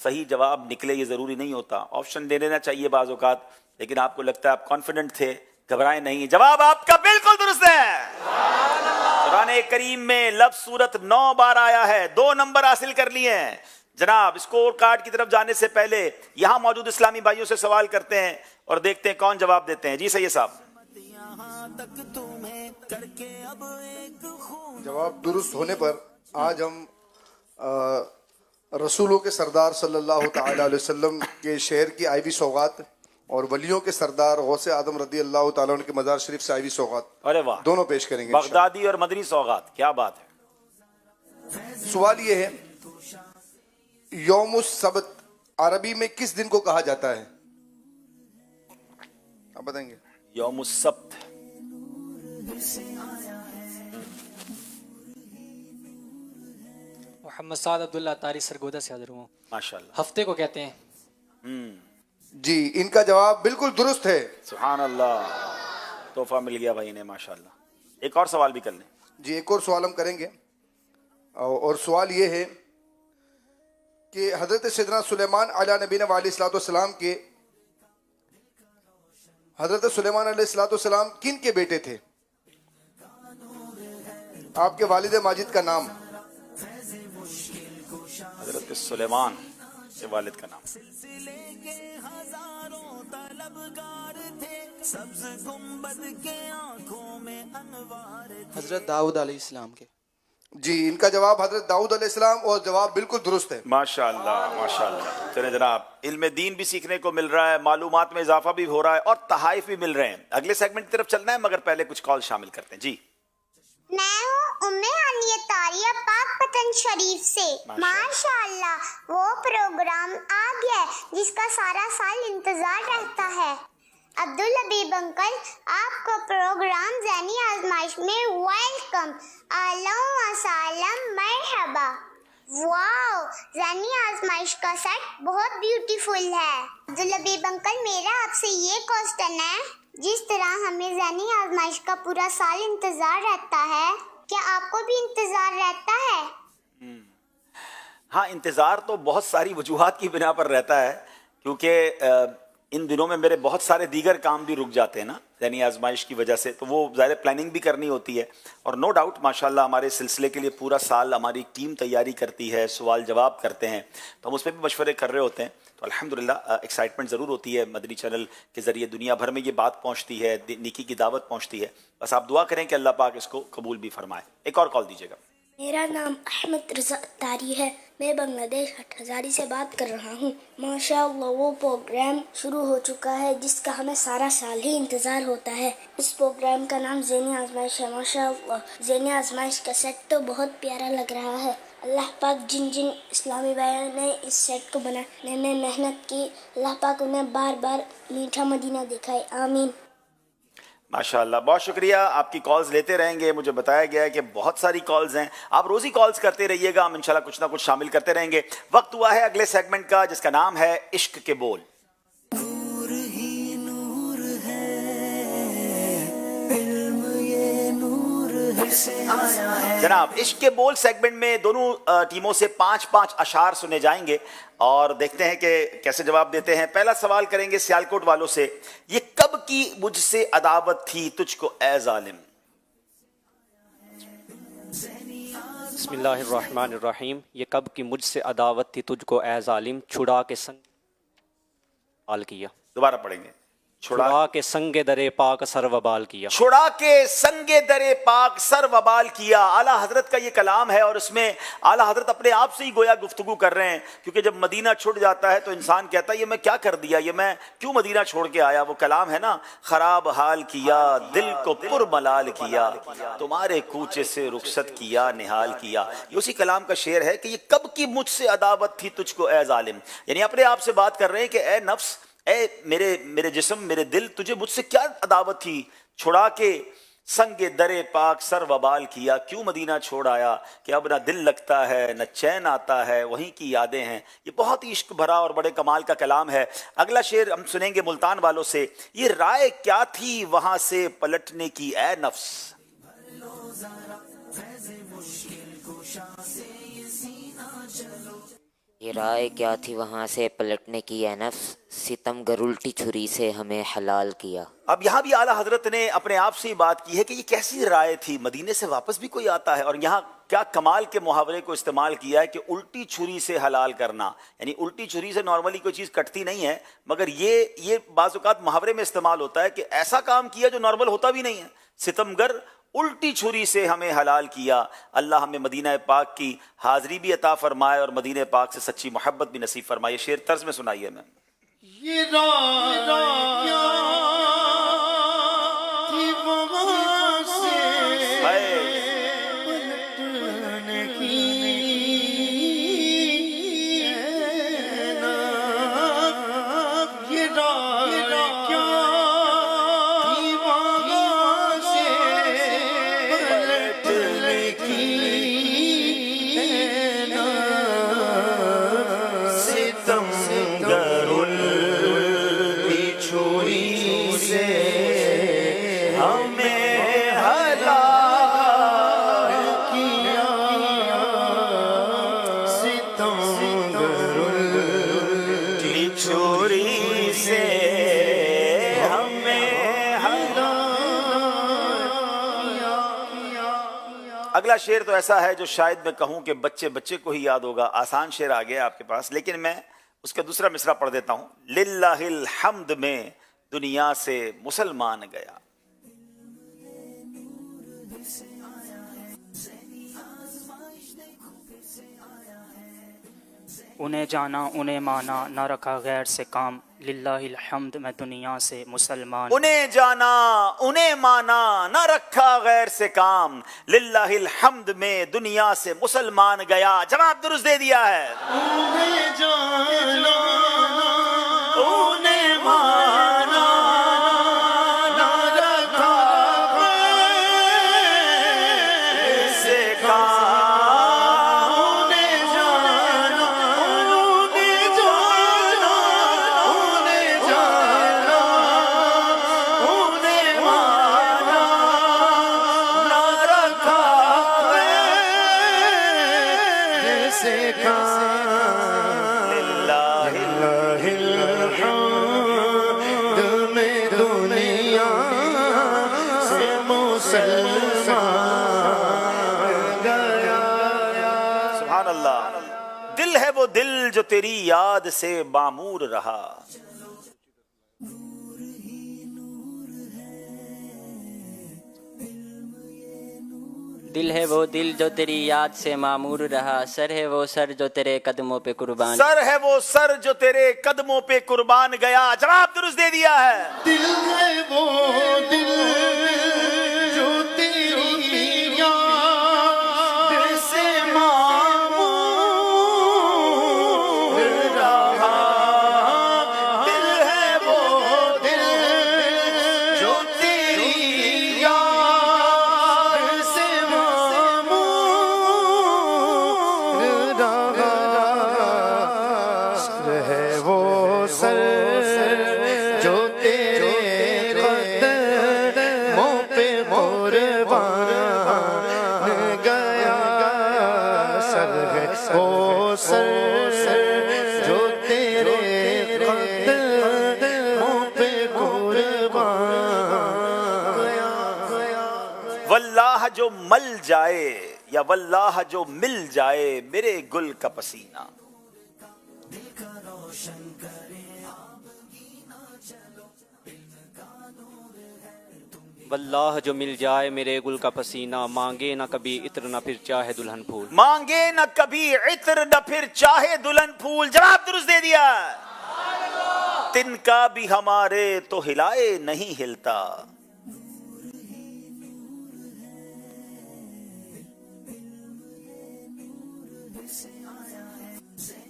صحیح جواب نکلے یہ ضروری نہیں ہوتا، آپشن دے دینا چاہیے بعض اوقات، لیکن آپ کو لگتا ہے آپ کانفیڈنٹ تھے، گھبرائیں نہیں، جواب آپ کا بالکل درست ہے۔ قرآن کریم میں لفظ سورت 9 بار آیا ہے، 2 نمبر حاصل کر لیے ہیں۔ جناب اسکور کارڈ کی طرف جانے سے پہلے یہاں موجود اسلامی بھائیوں سے سوال کرتے ہیں اور دیکھتے ہیں کون جواب دیتے ہیں۔ جی سید صاحب، جواب درست ہونے پر آج ہم رسولوں کے سردار صلی اللہ تعالی علیہ وسلم کے شہر کی آئیوی سوغات اور ولیوں کے سردار غوث اعظم رضی اللہ تعالیٰ عنہ کے مزار شریف سے آئیوی سوغات ارے واہ، دونوں پیش کریں گے۔ بغدادی اور مدنی سوغات، کیا بات ہے۔ سوال یہ ہے، یوم السبت عربی میں کس دن کو کہا جاتا ہے؟ آپ بتائیں گے۔ یوم السبت، محمد سعد عبداللہ تاری سرگودا سے حاضر ہوں۔ ماشاءاللہ، ہفتے کو کہتے ہیں۔ جی ان کا جواب بالکل درست ہے۔ سبحان اللہ، تحفہ مل گیا بھائی نے، ماشاءاللہ۔ ایک اور سوال بھی کر لیں۔ جی ایک اور سوال ہم کریں گے، اور سوال یہ ہے کہ حضرت سیدنا سلیمان علیہ نبینا علیہ الصلوۃ والسلام کے حضرت سلیمان علیہ الصلوۃ والسلام کن کے بیٹے تھے؟ آپ کے والد ماجد کا نام؟ حضرت سلیمان کے والد کا نام؟ حضرت داؤد علیہ السلام کے۔ جی ان کا جواب حضرت داؤد علیہ السلام، اور جواب بالکل درست ہے۔ ماشاءاللہ ماشاءاللہ۔ چلیں جناب، علم دین بھی سیکھنے کو مل رہا ہے، معلومات میں اضافہ بھی ہو رہا ہے اور تحائف بھی مل رہے ہیں۔ اگلے سیگمنٹ کی طرف چلنا ہے، مگر پہلے کچھ کال شامل کرتے ہیں۔ جی میں ہوں عالیہ طاریہ پاک پتن شریف سے۔ ماشاءاللہ وہ پروگرام آ گیا ہے جس کا سارا سال انتظار رہتا ہے۔ عبدالحبیب انکل، آپ کو پروگرام ذہنی آزمائش میں ویلکم، اہلا و سہلا، مرحبا۔ واو، ذہنی آزمائش کا سیٹ بہت بیوٹیفل ہے۔ عبدالحبیب انکل، میرا آپ سے یہ کوسچن ہے، جس طرح ہمیں ذہنی آزمائش کا پورا سال انتظار رہتا ہے، کیا آپ کو بھی انتظار رہتا ہے؟ ہاں، انتظار تو بہت ساری وجوہات کی بنا پر رہتا ہے، کیونکہ ان دنوں میں میرے بہت سارے دیگر کام بھی رک جاتے ہیں نا ذہنی آزمائش کی وجہ سے، تو وہ ظاہر پلاننگ بھی کرنی ہوتی ہے، اور نو ڈاؤٹ ماشاءاللہ ہمارے سلسلے کے لیے پورا سال ہماری ٹیم تیاری کرتی ہے، سوال جواب کرتے ہیں، تو ہم اس پہ بھی مشورے کر رہے ہوتے ہیں، تو الحمدللہ ایکسائٹمنٹ ضرور ہوتی ہے۔ مدنی چینل کے ذریعے دنیا بھر میں یہ بات پہنچتی ہے، نیکی کی دعوت پہنچتی ہے، بس آپ دعا کریں کہ اللہ پاک اس کو قبول بھی فرمائے۔ ایک اور کال دیجیے گا۔ میرا نام احمد رضا اتاری ہے، میں بنگلہ دیش ہٹہزاری سے بات کر رہا ہوں۔ ماشاءاللہ وہ پروگرام شروع ہو چکا ہے جس کا ہمیں سارا سال ہی انتظار ہوتا ہے۔ اس پروگرام کا نام ذہنی آزمائش ہے۔ ماشاءاللہ ذہنی آزمائش کا سیٹ تو بہت پیارا لگ رہا ہے۔ اللہ پاک جن جن اسلامی بھائیوں نے اس سیٹ کو بنانے میں محنت کی، اللہ پاک انہیں بار بار میٹھا مدینہ دکھائے، آمین۔ ماشاءاللہ، بہت شکریہ، آپ کی کالز لیتے رہیں گے۔ مجھے بتایا گیا ہے کہ بہت ساری کالز ہیں، آپ روزی کالز کرتے رہیے گا، ہم انشاءاللہ کچھ نہ کچھ شامل کرتے رہیں گے۔ وقت ہوا ہے اگلے سیگمنٹ کا، جس کا نام ہے عشق کے بول۔ نور ہی نور ہے، علم یہ نور سے آیا ہے۔ جناب عشق کے بول سیگمنٹ میں دونوں ٹیموں سے 5 اشعار سنے جائیں گے اور دیکھتے ہیں کہ کیسے جواب دیتے ہیں۔ پہلا سوال کریں گے سیالکوٹ والوں سے، یہ کب کی مجھ سے عداوت تھی تجھ کو اے ظالم؟ بسم اللہ الرحمن الرحیم۔ یہ کب کی مجھ سے عداوت تھی تجھ کو اے ظالم، چھڑا کے سنگ بال کیا۔ دوبارہ پڑھیں گے۔ چھڑا کے سنگ درے پاک سر وبال کیا۔ چھڑا کے سنگ درے پاک سر وبال کیا۔ اعلیٰ حضرت کا یہ کلام ہے، اور اس میں اعلیٰ حضرت اپنے آپ سے ہی گویا گفتگو کر رہے ہیں، کیونکہ جب مدینہ چھوٹ جاتا ہے تو انسان کہتا ہے یہ میں کیا کر دیا، یہ میں کیوں مدینہ چھوڑ کے آیا۔ وہ کلام ہے نا، خراب حال کیا دل کو پر ملال کیا، تمہارے کوچے سے رخصت کیا نہال کیا۔ یہ اسی کلام کا شعر ہے کہ یہ کب کی مجھ سے عداوت تھی تجھ کو اے ظالم، یعنی اپنے آپ سے بات کر رہے ہیں کہ اے نفس، اے میرے جسم، میرے دل، تجھے مجھ سے کیا عداوت تھی، چھڑا کے سنگ درے پاک سر وبال کیا، کیوں مدینہ چھوڑ آیا کہ اب نہ دل لگتا ہے نہ چین آتا ہے، وہیں کی یادیں ہیں۔ یہ بہت ہی عشق بھرا اور بڑے کمال کا کلام ہے۔ اگلا شعر ہم سنیں گے ملتان والوں سے، یہ رائے کیا تھی وہاں سے پلٹنے کی اے نفس؟ یہ رائے کیا تھی وہاں سے پلٹنے کی اے نفس، ستمگر الٹی چھری سے ہمیں حلال کیا۔ اب یہاں بھی اعلیٰ حضرت نے اپنے آپ سے بات کی ہے کہ یہ کیسی رائے تھی، مدینے سے واپس بھی کوئی آتا ہے اور یہاں کیا کمال کے محاورے کو استعمال کیا ہے کہ الٹی چھری سے حلال کرنا، یعنی الٹی چھری سے نارملی کوئی چیز کٹتی نہیں ہے، مگر یہ بعض اوقات محاورے میں استعمال ہوتا ہے کہ ایسا کام کیا جو نارمل ہوتا بھی نہیں ہے۔ ستمگر الٹی چھری سے ہمیں حلال کیا۔ اللہ ہمیں مدینہ پاک کی حاضری بھی عطا فرمائے اور مدینہ پاک سے سچی محبت بھی نصیب فرمائے۔ شعر طرز میں سنائیے میں۔ یہ رائے کیا تھی وہاں سے پلٹنے کی، یہ رائے کیا تھی وہاں سے پلٹنے کی، ستمگر الٹی چھری سے ہمیں حلال کیا، ستمگر الٹی چھری سے ہمیں حلال کیا۔ اگلا شعر تو ایسا ہے جو شاید میں کہوں کہ بچے بچے کو ہی یاد ہوگا، آسان شعر آ گیا آپ کے پاس، لیکن میں اس کا دوسرا مصرع پڑھ دیتا ہوں۔ للہ الحمد میں دنیا سے مسلمان گیا۔ انہیں جانا انہیں مانا نہ رکھا غیر سے کام، للہ الحمد میں دنیا سے مسلمان۔ انہیں جانا انہیں مانا نہ رکھا غیر سے کام، للہ الحمد میں دنیا سے مسلمان گیا۔ جواب درست دے دیا ہے۔ انہیں جانا انہیں مانا نہ رکھا غیر سے کام، انہیں جانا انہیں جانا انہیں جانا انہیں مانا نہ رکھا غیر سے کام، سبحان اللہ۔ دل ہے وہ دل جو تیری یاد سے معمور رہا۔ دل ہے وہ دل جو تیری یاد سے معمور رہا، سر ہے وہ سر جو تیرے قدموں پہ قربان، سر ہے وہ سر جو تیرے قدموں پہ قربان گیا۔ جواب درست دے دیا ہے۔ دل ہے وہ دل جو تیری یاد سے معمور رہا، دل ہے وہ دل جو تیری یاد سے معمور رہا، سر ہے وہ سر جو تیرے قدموں پہ قربان گیا، سر ہے وہ سر جو تیرے قدموں پہ قربان گیا۔ واللہ جو مل جائے یا واللہ جو مل جائے میرے گل کا پسینہ، واللہ جو مل جائے میرے گل کا پسینہ، مانگے نہ کبھی عطر نہ پھر چاہے دلہن پھول، مانگے نہ کبھی عطر نہ پھر چاہے دلہن پھول۔ جواب درست دے دیا۔ تن کا بھی ہمارے تو ہلائے نہیں ہلتا،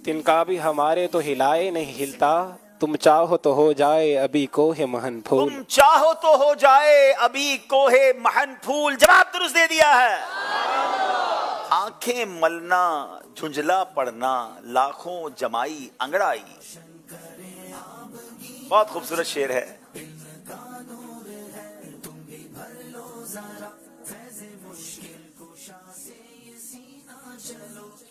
تن کا بھی ہمارے تو ہلائے نہیں ہلتا، تم چاہو تو ہو جائے ابھی کوہ مہن پھول، تم چاہو تو ہو جائے ابھی کوہ مہن پھول۔ جواب درست دے دیا ہے۔ آنکھیں ملنا جھنجھلا پڑنا لاکھوں جمائی انگڑائی، بہت خوبصورت شعر ہے۔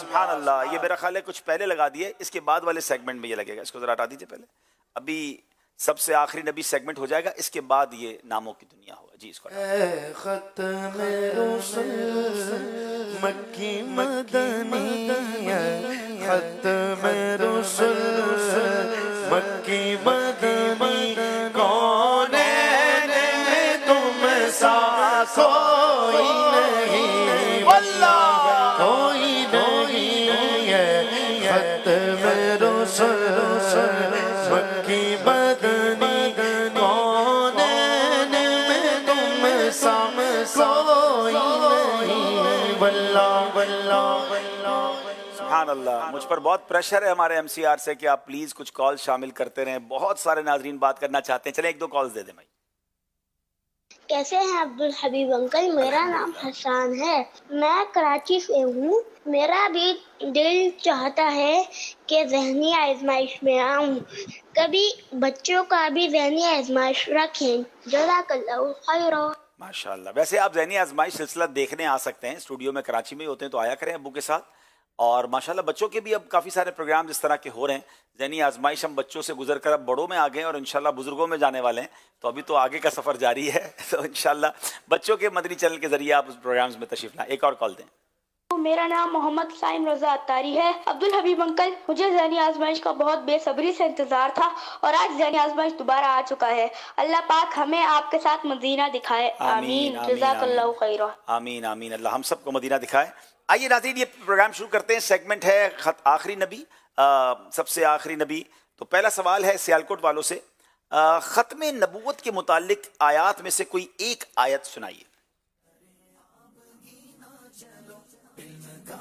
سبحان اللہ. یہ میرا خیال ہے کچھ پہلے لگا دیے, اس کے بعد والے سیگمنٹ میں یہ لگے گا. اس کو ذرا ہٹا دیجیے پہلے. ابھی سب سے آخری نبی سیگمنٹ ہو جائے گا, اس کے بعد یہ ناموں کی دنیا ہوگا. جی اس کو اے ختم رسل مکی مدنی, ختم رسل مکی مدنی, کونین میں تم سا کوئی نہیں, واللہ کوئی نہیں ہے. ختم رسل مکی مدنی, کونین میں تم سا کوئی نہیں, واللہ واللہ واللہ. سبحان اللہ. مجھ پر بہت پریشر ہے ہمارے ایم سی آر سے کہ آپ پلیز کچھ کال شامل کرتے رہیں. بہت سارے ناظرین بات کرنا چاہتے ہیں. چلیں ایک دو کالز دے دیں بھائی. کیسے ہیں عبدالحبیب انکل؟ میرا نام حسان ہے, میں کراچی سے ہوں. میرا بھی دل چاہتا ہے کہ ذہنی آزمائش میں آؤں. کبھی بچوں کا بھی ذہنی آزمائش رکھیں. جزاک اللہ خیر. ماشاء اللہ. ویسے آپ ذہنی آزمائش سلسلہ دیکھنے آ سکتے ہیں, اسٹوڈیو میں کراچی میں ہوتے ہیں تو آیا کریں ابو کے ساتھ. اور ماشاءاللہ بچوں کے بھی اب کافی سارے پروگرام اس طرح کے ہو رہے ہیں. ذہنی آزمائش ہم بچوں سے گزر کر اب بڑوں میں آ گئے ہیں اور انشاءاللہ بزرگوں میں جانے والے ہیں. تو ابھی تو آگے کا سفر جاری ہے. تو انشاءاللہ بچوں کے مدنی چینل کے ذریعے آپ اس پروگرامز میں تشریف لائیں. ایک اور کال دیں. میرا نام محمد سائم رضا اتاری ہے. عبدالحبیب انکل, مجھے ذہنی آزمائش کا بہت بے صبری سے انتظار تھا اور آج ذہنی آزمائش دوبارہ آ چکا ہے. اللہ پاک ہمیں آپ کے ساتھ مدینہ دکھائے. آمین. جزاک اللہ خیر. آمین آمین. اللہ ہم سب کو مدینہ دکھائے. آئیے ناظرین یہ پروگرام شروع کرتے ہیں. سیگمنٹ ہے آخری نبی, سب سے آخری نبی. تو پہلا سوال ہے سیالکوٹ والوں سے, ختم نبوت کے متعلق آیات میں سے کوئی ایک آیت سنائیے.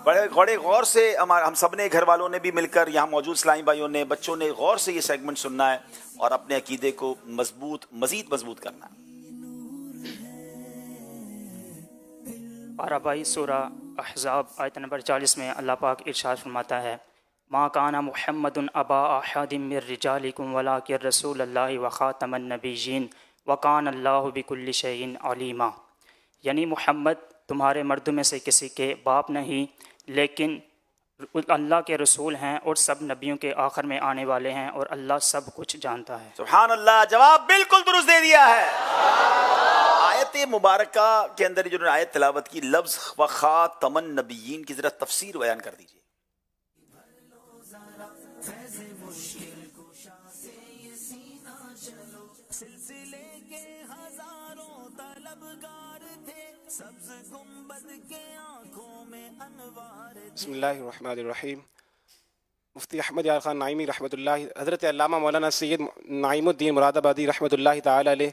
بڑے غور سے ہم سب نے, گھر والوں نے بھی مل کر, یہاں موجود اسلامی بھائیوں نے, بچوں نے غور سے یہ سیگمنٹ سننا ہے اور اپنے عقیدے کو مزید مضبوط کرنا ہے. پارہ بائی سورہ احزاب آیت نمبر 40 میں اللہ پاک ارشاد فرماتا ہے, ما کان محمد ابا احد من رجالکم ولکن رسول اللہ وخاتم النبیین وکان اللہ بکل شیء علیما. یعنی محمد تمہارے مردوں میں سے کسی کے باپ نہیں, لیکن اللہ کے رسول ہیں اور سب نبیوں کے آخر میں آنے والے ہیں اور اللہ سب کچھ جانتا ہے. سبحان اللہ. جواب بالکل درست دے دیا ہے. آیت مبارکہ کے اندر جو آیت تلاوت کی, لفظ وخاتم النبیین کی ذرا تفسیر بیان کر دیجیے. بسم اللہ الرحمن الرحیم. مفتی احمد یار خان نعیمی رحمۃ اللہ, حضرت علامہ مولانا سید نعیم الدین مراد آبادی رحمۃ اللہ تعالی علیہ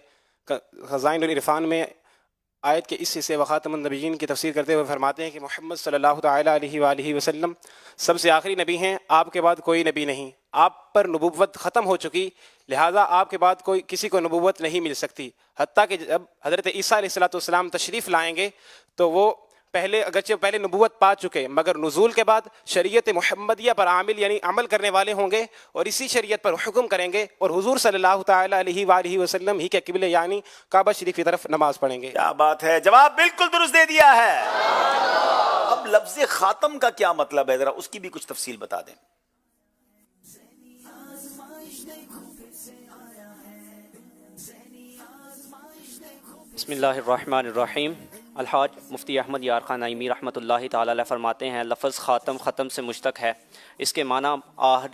خزائن العرفان میں آیت کے اس حصے وخاتم النبیین کی تفسیر کرتے ہوئے فرماتے ہیں کہ محمد صلی اللہ تعالی علیہ وآلہ وسلم سب سے آخری نبی ہیں. آپ کے بعد کوئی نبی نہیں. آپ پر نبوت ختم ہو چکی, لہٰذا آپ کے بعد کوئی کسی کو نبوت نہیں مل سکتی. حتیٰ کہ جب حضرت عیسیٰ علیہ السلام تشریف لائیں گے تو وہ اگرچہ پہلے نبوت پا چکے, مگر نزول کے بعد شریعت محمدیہ پر عامل یعنی عمل کرنے والے ہوں گے اور اسی شریعت پر حکم کریں گے, اور حضور صلی اللہ تعالی علیہ وآلہ وسلم ہی کے قبلے یعنی کعبہ شریف کی طرف نماز پڑھیں گے. کیا بات ہے. جواب بالکل درست دے دیا ہے. اب لفظ خاتم کا کیا مطلب ہے, ذرا اس کی بھی کچھ تفصیل بتا دیں. بسم اللہ الرحمن الرحیم. الحاج مفتی احمد یار خان نعیمی رحمۃ اللہ تعالی علیہ فرماتے ہیں, لفظ خاتم ختم سے مشتق ہے. اس کے معنی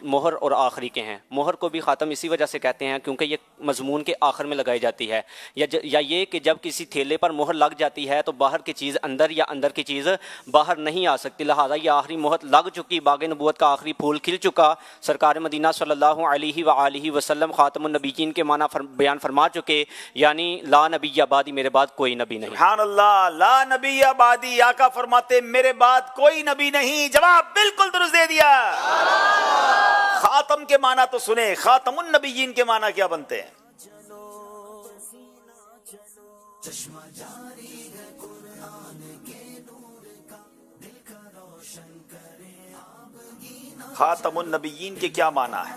مہر اور آخری کے ہیں. مہر کو بھی خاتم اسی وجہ سے کہتے ہیں کیونکہ یہ مضمون کے آخر میں لگائی جاتی ہے, یا یہ کہ جب کسی تھیلے پر مہر لگ جاتی ہے تو باہر کی چیز اندر یا اندر کی چیز باہر نہیں آ سکتی. لہٰذا یہ آخری مہر لگ چکی, باغ نبوت کا آخری پھول کھل چکا. سرکار مدینہ صلی اللہ علیہ وآلہ وسلم خاتم النبیین کے معنی بیان فرما چکے, یعنی لا نبی بعدی, میرے بعد کوئی نبی نہیں. سبحان اللہ. لا نبی بعدی, آقا فرماتے میرے بعد کوئی نبی نہیں. جواب بالکل درست دے دیا. خاتم کے معنی تو سنیں, خاتم النبیین کے معنی کیا بنتے ہیں؟ خاتم النبیین کے کیا معنی ہے؟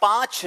5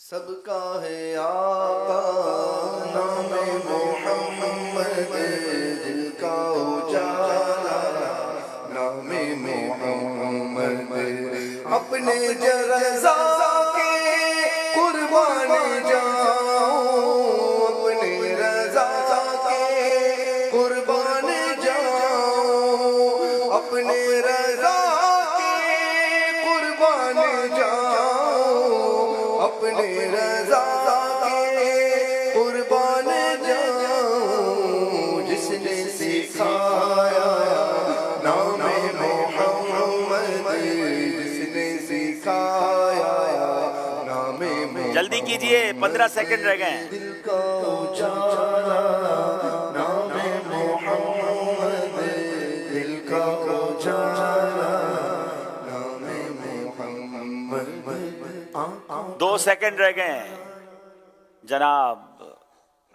سب کا ہے آقا نام محمد دل کا اجالا نام محمد اپنے رضا کے قربان جاؤ اپنے رضا کے قربان جاؤ اپنے رضا کے قربان جاؤ اپنے رضا کے قربان جاؤ جس نے سکھایا نام محمد جس نے سکھایا نام محمد جلدی کیجئے 15 سیکنڈ رہ گئے ہیں دل کا اجالا نام محمد دل کا اجالا نام محمد 2 سیکنڈ رہ گئے ہیں جناب.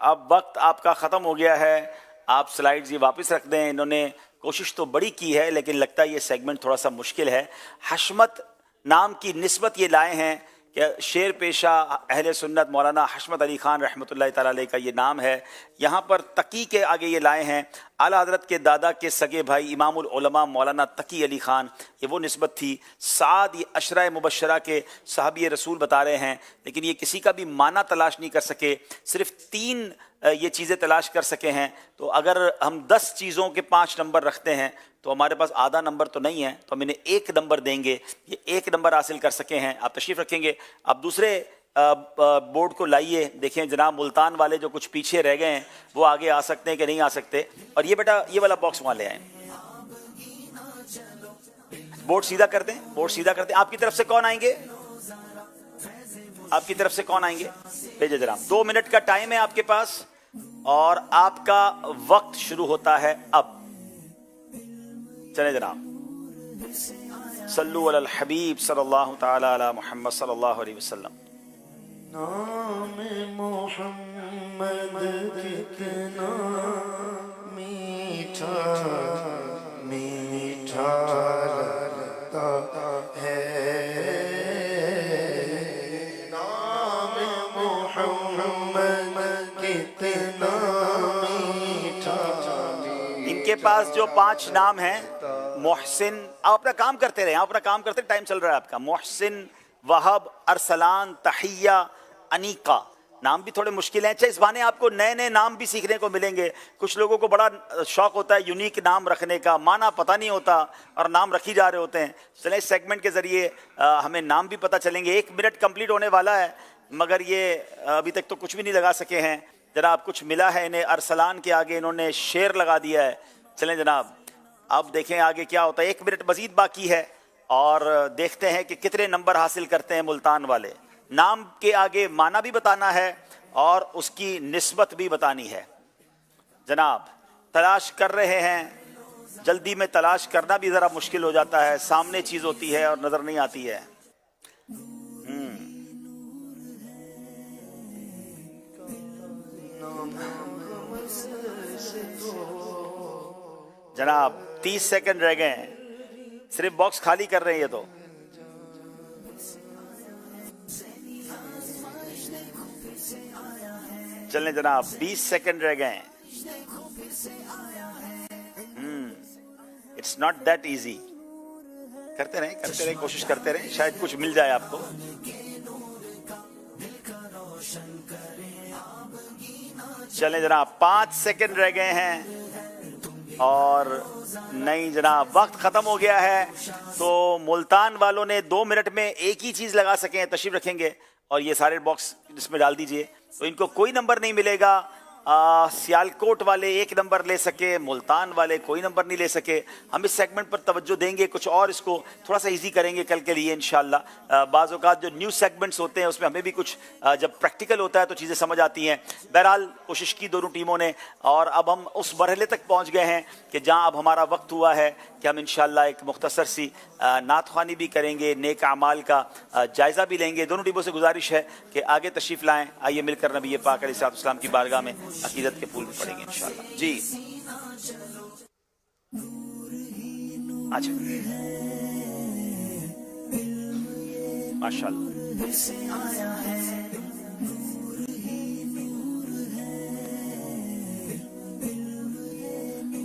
اب وقت آپ کا ختم ہو گیا ہے. آپ سلائیڈز یہ واپس رکھ دیں. انہوں نے کوشش تو بڑی کی ہے لیکن لگتا ہے یہ سیگمنٹ تھوڑا سا مشکل ہے. حشمت نام کی نسبت یہ لائے ہیں کہ شیر پیشہ اہل سنت مولانا حشمت علی خان رحمۃ اللہ تعالیٰ علیہ کا یہ نام ہے. یہاں پر تقی کے آگے یہ لائے ہیں اعلیٰ حضرت کے دادا کے سگے بھائی امام العلماء مولانا تقی علی خان, یہ وہ نسبت تھی. سعد یہ عشرہ مبشرہ کے صحابی رسول بتا رہے ہیں لیکن یہ کسی کا بھی معنی تلاش نہیں کر سکے, صرف 3 یہ چیزیں تلاش کر سکے ہیں. تو اگر ہم 10 چیزوں کے 5 نمبر رکھتے ہیں تو ہمارے پاس آدھا نمبر تو نہیں ہے, تو ہم انہیں 1 نمبر دیں گے. یہ 1 نمبر حاصل کر سکے ہیں. آپ تشریف رکھیں گے. اب دوسرے بورڈ کو لائیے. دیکھیں جناب ملتان والے جو کچھ پیچھے رہ گئے ہیں وہ آگے آ سکتے ہیں کہ نہیں آ سکتے. اور یہ بیٹا یہ والا باکس وہاں لے آئیں. بورڈ سیدھا کر دیں, بورڈ سیدھا کر دیں. آپ کی طرف سے کون آئیں گے, آپ کی طرف سے کون آئیں گے؟ بھیجے جناب. 2 منٹ کا ٹائم ہے آپ کے پاس اور آپ کا وقت شروع ہوتا ہے اب. چلیں جناب. صلو علی الحبیب صلی اللہ تعالی علی محمد صلی اللہ علیہ وسلم. نام محمد کتنا میٹھا میٹھا لگتا ہے. نام محمد کتنا میٹھا. ان کے پاس جو 5 نام ہیں محسن, آپ اپنا کام کرتے رہیں, آپ اپنا کام کرتے رہیں, ٹائم چل رہا ہے آپ کا. محسن, وہب, ارسلان, تحیہ, انیقہ. نام بھی تھوڑے مشکل ہیں. اچھا اس بہانے آپ کو نئے نئے نام بھی سیکھنے کو ملیں گے. کچھ لوگوں کو بڑا شوق ہوتا ہے یونیک نام رکھنے کا, معنی پتہ نہیں ہوتا اور نام رکھی جا رہے ہوتے ہیں. چلیں اس سیگمنٹ کے ذریعے ہمیں نام بھی پتہ چلیں گے. 1 منٹ کمپلیٹ ہونے والا ہے مگر یہ ابھی تک تو کچھ بھی نہیں لگا سکے ہیں جناب. کچھ ملا ہے انہیں. ارسلان کے آگے انہوں نے شیر لگا دیا ہے. چلیں جناب اب دیکھیں آگے کیا ہوتا ہے. 1 منٹ مزید باقی ہے اور دیکھتے ہیں کہ کتنے نمبر حاصل کرتے ہیں ملتان والے. نام کے آگے معنی بھی بتانا ہے اور اس کی نسبت بھی بتانی ہے. جناب تلاش کر رہے ہیں. جلدی میں تلاش کرنا بھی ذرا مشکل ہو جاتا ہے, سامنے چیز ہوتی ہے اور نظر نہیں آتی ہے. جناب 30 سیکنڈ رہ گئے ہیں. صرف باکس خالی کر رہے ہیں یہ تو. چلیں جناب 20 سیکنڈ رہ گئے ہیں. It's not that easy. کرتے رہیں کوشش کرتے رہیں, شاید کچھ مل جائے آپ کو. چلیں جناب 5 سیکنڈ رہ گئے ہیں اور نہیں جناب وقت ختم ہو گیا ہے. تو ملتان والوں نے 2 منٹ میں ایک ہی چیز لگا سکیں. تشریف رکھیں گے اور یہ سارے باکس اس میں ڈال دیجئے. تو ان کو کوئی نمبر نہیں ملے گا. سیالکوٹ والے 1 نمبر لے سکے, ملتان والے کوئی نمبر نہیں لے سکے. ہم اس سیگمنٹ پر توجہ دیں گے, کچھ اور اس کو تھوڑا سا ایزی کریں گے کل کے لیے انشاءاللہ. بعض اوقات جو نیو سیگمنٹس ہوتے ہیں اس میں ہمیں بھی کچھ جب پریکٹیکل ہوتا ہے تو چیزیں سمجھ آتی ہیں. بہرحال کوشش کی دونوں ٹیموں نے اور اب ہم اس مرحلے تک پہنچ گئے ہیں کہ جہاں اب ہمارا وقت ہوا ہے کہ ہم انشاءاللہ ایک مختصر سی نعت خوانی بھی کریں گے, نیک اعمال کا جائزہ بھی لیں گے. دونوں ٹیموں سے گزارش ہے کہ آگے تشریف لائیں. آئیے مل کر نبی پاک علیہ السلام کی بارگاہ میں عقیدت کے پھول بھی پڑیں گے انشاءاللہ. جی اچھا ماشاءاللہ.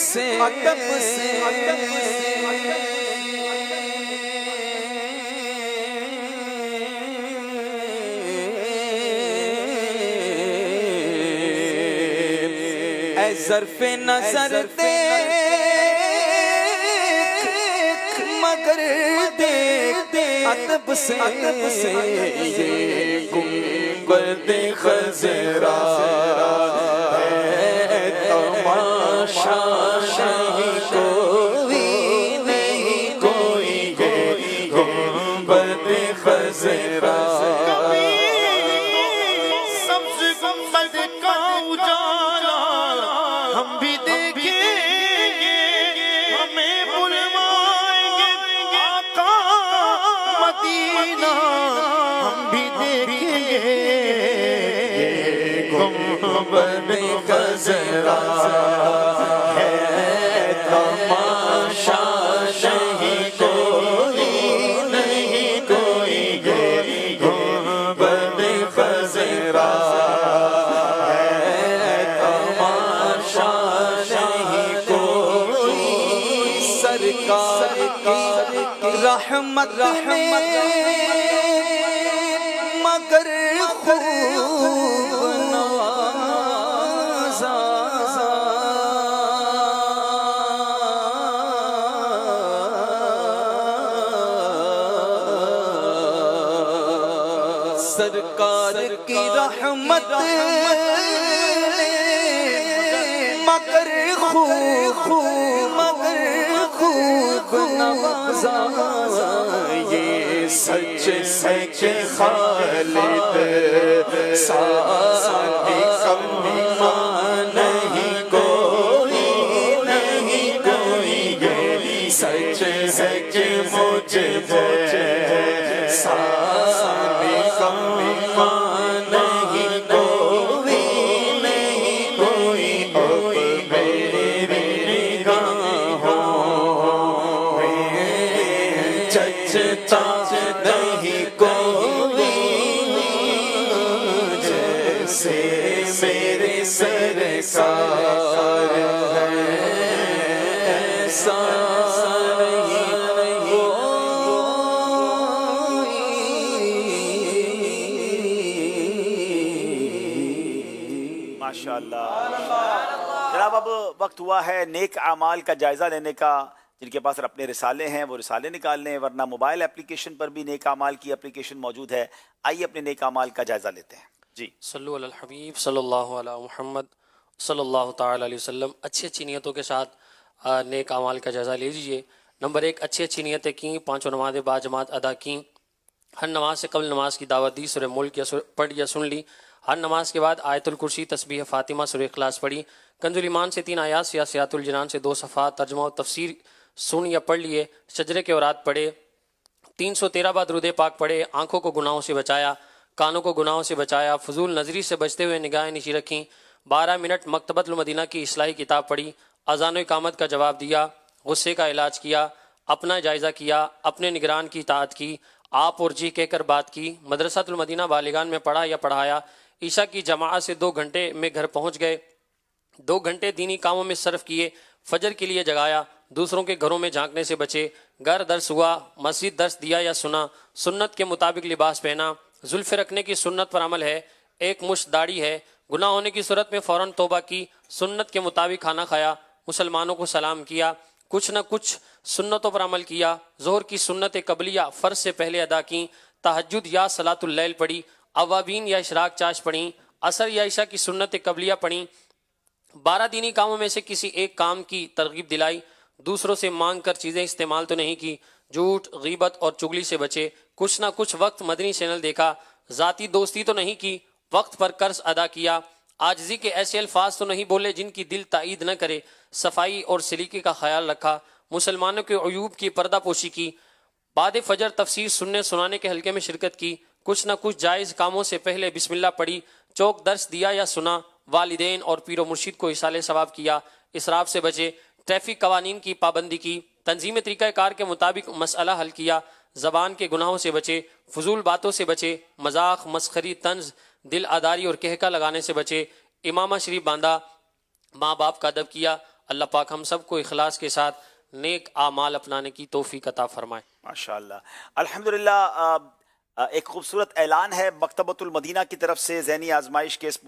سے اے ظرف نظر دیکھ مگر دیکھ ادب سے یہ گنبد خضرا ہے تماشا نہیں کوئی نہیں کوئی گنبد خضرا سبز گنبد کا اجالا ہم بھی دیکھیں گے ہمیں بلوائیں گے آقا مدینہ ہم بھی دیکھیں گے گنبد خضرا ہے تماشا نہیں کوئی نہیں کوئی گنبد خضرا ہے تماشا نہیں کوئی سرکار کی رحمت مگر خوب نوازا سرکار کی رحمت مگر خوب نوازا یہ سچ سچ خالد ساتھی کما نہیں کوئی نہیں کوئی سچ سچ مجھ ساتھی کما نہیں کوئی نہیں کوئی میری نگاہوں میں چچتا نہیں کوئی جیسے میرے سرکار ہے ایسا ماشاءاللہ. جناب اب وقت ہوا ہے نیک اعمال کا جائزہ لینے کا. جن کے پاس اپنے رسالے ہیں وہ رسالے نکال لیں، ورنہ موبائل اپلیکیشن پر بھی نیک اعمال کی اپلیکیشن موجود ہے. آئیے اپنے نیک اعمال کا جائزہ لیتے ہیں. جی صلو علی الحبیب صلی اللہ علی محمد صلی اللہ تعالی علیہ وسلم. اچھی نیتوں کے ساتھ نیک اعمال کا جائزہ لے لیجئے. نمبر 1، اچھی نیتیں کی، 5 نمازیں با جماعت ادا کی، ہر نماز سے قبل نماز کی دعوت دی، سورہ ملک پڑھ یا سن لی، ہر نماز کے بعد آیت الکرسی، تسبیح فاطمہ، سورہ اخلاص پڑھی، کنز الایمان سے 3 آیات، سیاسیات الجنان سے 2 صفحات، ترجمہ و تفسیر سن یا پڑھ لیے، شجرے کے اوراد پڑھے، 313 بار درود پاک پڑھے، آنکھوں کو گناہوں سے بچایا، کانوں کو گناہوں سے بچایا، فضول نظری سے بچتے ہوئے نگاہیں نیچی رکھیں، 12 منٹ مکتبۃ المدینہ کی اصلاحی کتاب پڑھی، اذان و اقامت کا جواب دیا، غصے کا علاج کیا، اپنا جائزہ کیا، اپنے نگران کی اطاعت کی، آپ اور جی کہہ کر بات کی، مدرسۃ المدینہ بالغان میں پڑھا یا پڑھایا، عشاء کی جماعت سے 2 گھنٹے میں گھر پہنچ گئے، 2 گھنٹے دینی کاموں میں صرف کیے، فجر کے لیے جگایا، دوسروں کے گھروں میں جھانکنے سے بچے، گھر درس ہوا، مسجد درس دیا یا سنا، سنت کے مطابق لباس پہنا، زلف رکھنے کی سنت پر عمل ہے، 1 مشت داڑھی ہے، گناہ ہونے کی صورت میں فوراً توبہ کی، سنت کے مطابق کھانا کھایا، مسلمانوں کو سلام کیا، کچھ نہ کچھ سنتوں پر عمل کیا، ظہر کی سنت قبلیہ فرض سے پہلے ادا کی، تہجد یا صلاۃ اللیل پڑھی، اوابین یا اشراق چاش پڑھی، عصر یا عشاء کی سنت قبلیہ پڑھی، 12 دینی کاموں میں سے کسی ایک کام کی ترغیب دلائی، دوسروں سے مانگ کر چیزیں استعمال تو نہیں کی، جھوٹ، غیبت اور چگلی سے بچے، کچھ نہ کچھ وقت مدنی چینل دیکھا، ذاتی دوستی تو نہیں کی، وقت پر قرض ادا کیا، عاجزی کے ایسے الفاظ تو نہیں بولے جن کی دل تائید نہ کرے، صفائی اور سلیقے کا خیال رکھا، مسلمانوں کے عیوب کی پردہ پوشی کی، بعد فجر تفسیر سننے سنانے کے حلقے میں شرکت کی، کچھ نہ کچھ جائز کاموں سے پہلے بسم اللہ پڑھی، چوک درس دیا یا سنا، والدین اور پیر و مرشد کو اصالہ ثواب کیا، اسراف سے بچے، ٹریفک قوانین کی پابندی کی، تنظیم طریقہ کار کے مطابق مسئلہ حل کیا، زبان کے گناہوں سے بچے، فضول باتوں سے بچے، مذاق، مسخری، طنز، دل آداری اور کہکا لگانے سے بچے، امامہ شریف باندھا، ماں باپ کا ادب کیا، اللہ پاک ہم سب کو اخلاص کے ساتھ نیک اعمال اپنانے کی توفیق عطا فرمائے. ماشاءاللہ. الحمدللہ ایک خوبصورت اعلان ہے مکتبۃ المدینہ کی طرف سے ذہنی آزمائش کے اس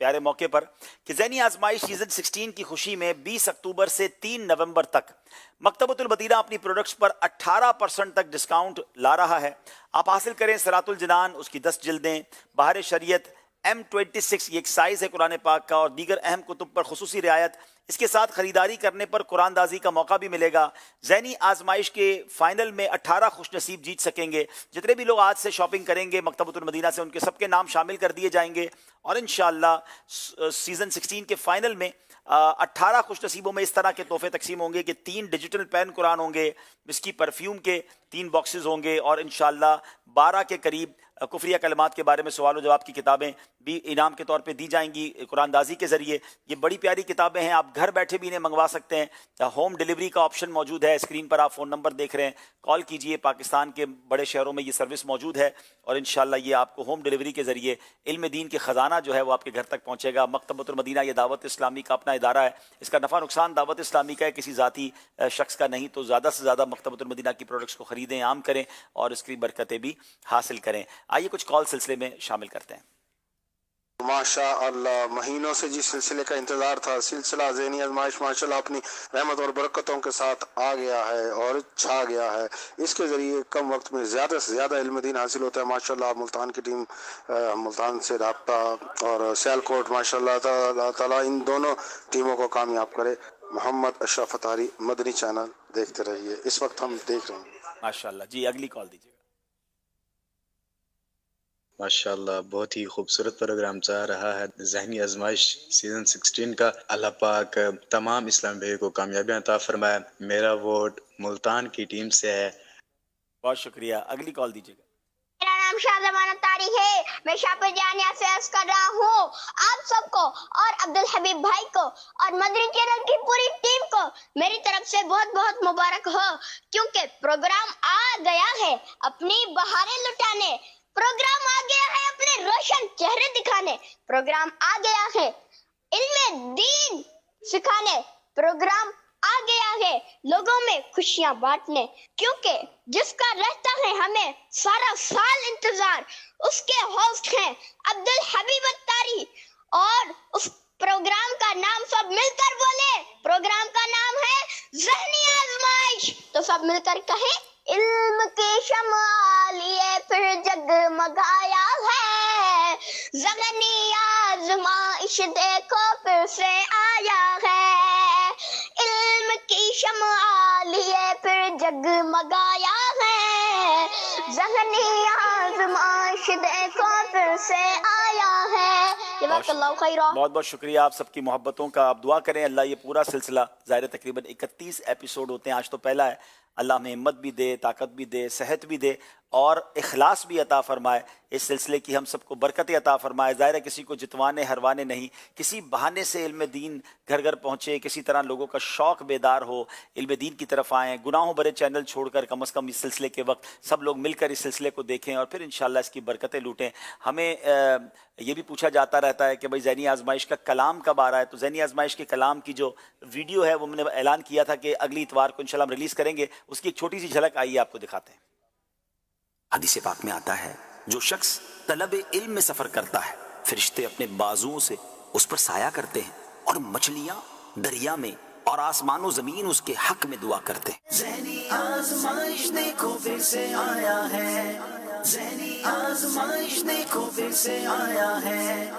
پیارے موقع پر کہ ذہنی آزمائش سیزن 16 کی خوشی میں 20 اکتوبر سے 3 نومبر تک مکتبۃ المدینہ اپنی پروڈکٹس پر 18% تک ڈسکاؤنٹ لا رہا ہے. آپ حاصل کریں صراط الجنان، اس کی 10 جلدیں، بہار شریعت، M26 یہ ایک سائز ہے قرآن پاک کا، اور دیگر اہم کتب پر خصوصی رعایت. اس کے ساتھ خریداری کرنے پر قرآن دازی کا موقع بھی ملے گا. ذہنی آزمائش کے فائنل میں 18 خوش نصیب جیت سکیں گے. جتنے بھی لوگ آج سے شاپنگ کریں گے مکتبۃ المدینہ سے، ان کے سب کے نام شامل کر دیے جائیں گے، اور انشاءاللہ سیزن 16 کے فائنل میں 18 خوش نصیبوں میں اس طرح کے تحفے تقسیم ہوں گے کہ 3 ڈیجیٹل پین قرآن ہوں گے، مسکی پرفیوم کے 3 باکسز ہوں گے، اور انشاءاللہ 12 کے قریب کفریہ کلمات کے بارے میں سوال و جواب کی کتابیں بھی انعام کے طور پہ دی جائیں گی قرآن دازی کے ذریعے. یہ بڑی پیاری کتابیں ہیں، آپ گھر بیٹھے بھی انہیں منگوا سکتے ہیں. ہوم ڈیلیوری کا آپشن موجود ہے. اسکرین پر آپ فون نمبر دیکھ رہے ہیں، کال کیجئے. پاکستان کے بڑے شہروں میں یہ سروس موجود ہے، اور انشاءاللہ یہ آپ کو ہوم ڈیلیوری کے ذریعے علم دین کے خزانہ جو ہے وہ آپ کے گھر تک پہنچے گا. مکتبۃ المدینہ یہ دعوت اسلامی کا اپنا ادارہ ہے. اس کا نفع نقصان دعوت اسلامی کا ہے، کسی ذاتی شخص کا نہیں. تو زیادہ سے زیادہ مکتبۃ المدینہ کی پروڈکٹس کو خریدیں، عام کریں، اور اس کی برکتیں بھی حاصل کریں. آئیے کچھ کال سلسلے میں شامل کرتے ہیں. ماشاء اللہ، مہینوں سے جس سلسلے کا انتظار تھا، سلسلہ ذہنی آزمائش ماشاءاللہ اپنی رحمت اور برکتوں کے ساتھ آ گیا ہے اور چھا گیا ہے. اس کے ذریعے کم وقت میں زیادہ سے زیادہ علم دین حاصل ہوتا ہے. ماشاءاللہ ملتان کی ٹیم، ملتان سے رابطہ اور سیالکوٹ، ماشاءاللہ اللہ تعالیٰ ان دونوں ٹیموں کو کامیاب کرے. محمد اشرف اتاری، مدنی چینل دیکھتے رہیے. اس وقت ہم دیکھ رہے ہیں. ماشاءاللہ. جی اگلی کال دیجیے. ماشاءاللہ بہت ہی خوبصورت پروگرام چل رہا ہے ذہنی آزمائش سیزن 16 کا. اللہ پاک تمام اسلام بھائی کو کامیابی عطا فرمائے. میرا ووٹ ملتان کی ٹیم سے ہے. بہت شکریہ. اگلی کال دیجیے گا. میرا نام شاہزمان اتاری ہے، میں شاپر جانیہ سے عرض کر رہا ہوں آپ سب کو اور عبدالحبیب بھائی کو اور مدنی چینل کی پوری ٹیم کو میری طرف سے بہت بہت مبارک ہو، کیونکہ پروگرام آ گیا ہے اپنی بہاریں لٹانے، پروگرام آ گیا ہے اپنے روشن چہرے دکھانے، پروگرام آ گیا ہے علم دین سکھانے، پروگرام آ گیا ہے لوگوں میں خوشیاں بانٹنے، کیونکہ جس کا رہتا ہے ہمیں سارا سال انتظار، اس کے ہوسٹ ہیں عبدالحبیب اتاری، اور اس پروگرام کا نام سب مل کر بولے. پروگرام کا نام ہے ذہنی آزمائش. تو سب مل کر کہیں، علم کی شمع لیے پھر جگمگایا ہے، ذہنی آزمائش دیکھو پھر سے آیا ہے، علم کی شمع لیے پھر جگمگایا ہے، ذہنی آزمائش دیکھو پھر سے آیا ہے. جزاک اللہ خیرہ. بہت بہت شکریہ آپ سب کی محبتوں کا. آپ دعا کریں اللہ یہ پورا سلسلہ، ظاہر تقریباً 31 ایپیسوڈ ہوتے ہیں، آج تو پہلا ہے، اللہ ہمیں ہمت بھی دے، طاقت بھی دے، صحت بھی دے، اور اخلاص بھی عطا فرمائے. اس سلسلے کی ہم سب کو برکتیں عطا فرمائے. ظاہر ہے کسی کو جتوانے ہروانے نہیں، کسی بہانے سے علم دین گھر گھر پہنچے، کسی طرح لوگوں کا شوق بیدار ہو، علم دین کی طرف آئیں. گناہوں بھرے چینل چھوڑ کر کم از کم اس سلسلے کے وقت سب لوگ مل کر اس سلسلے کو دیکھیں، اور پھر انشاءاللہ اس کی برکتیں لوٹیں. ہمیں یہ بھی پوچھا جاتا رہتا ہے کہ بھائی ذہنی آزمائش کا کلام کب آ رہا ہے. تو ذہنی آزمائش کے کلام کی جو ویڈیو ہے وہ میں نے اعلان کیا تھا کہ اگلی اتوار کو انشاءاللہ ہم ریلیز کریں گے. اس کی ایک چھوٹی سی جھلک آئیے آپ کو دکھاتے ہیں. حدیث پاک میں آتا ہے جو شخص طلب علم میں سفر کرتا ہے فرشتے اپنے بازوؤں سے اس پر سایہ کرتے ہیں اور مچھلیاں دریا میں اور آسمان و زمین اس کے حق میں دعا کرتے ہیں. ذہنی آزمائش دیکھو پھر سے آیا ہے، ذہنی آزمائش دیکھو پھر سے آیا ہے.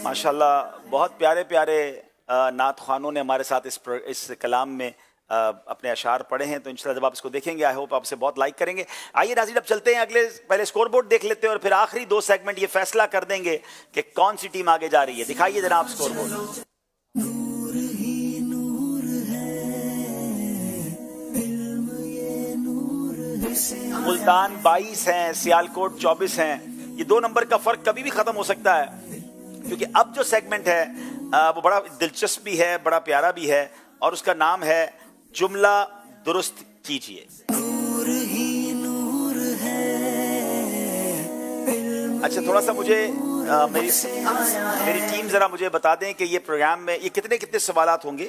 ماشاءاللہ بہت پیارے پیارے نعت خوانوں نے ہمارے ساتھ اس کلام میں اپنے اشعار پڑھے ہیں. تو انشاءاللہ جب آپ اس کو دیکھیں گے آئی ہوپ آپ اسے بہت لائک کریں گے. آئیے ناظرین اب چلتے ہیں اگلے، پہلے اسکور بورڈ دیکھ لیتے ہیں اور پھر آخری 2 سیگمنٹ یہ فیصلہ کر دیں گے کہ کون سی ٹیم آگے جا رہی ہے. دکھائیے جناب اسکور بورڈ. ملتان 22 ہیں، سیالکوٹ 24 ہیں. یہ 2 نمبر کا فرق کبھی بھی ختم ہو سکتا ہے، کیونکہ اب جو سیگمنٹ ہے وہ بڑا دلچسپ بھی ہے، بڑا پیارا بھی ہے، اور اس کا نام ہے جملہ درست کیجئے. اچھا تھوڑا سا مجھے میری ٹیم ذرا مجھے بتا دیں کہ یہ پروگرام میں یہ کتنے سوالات ہوں گے.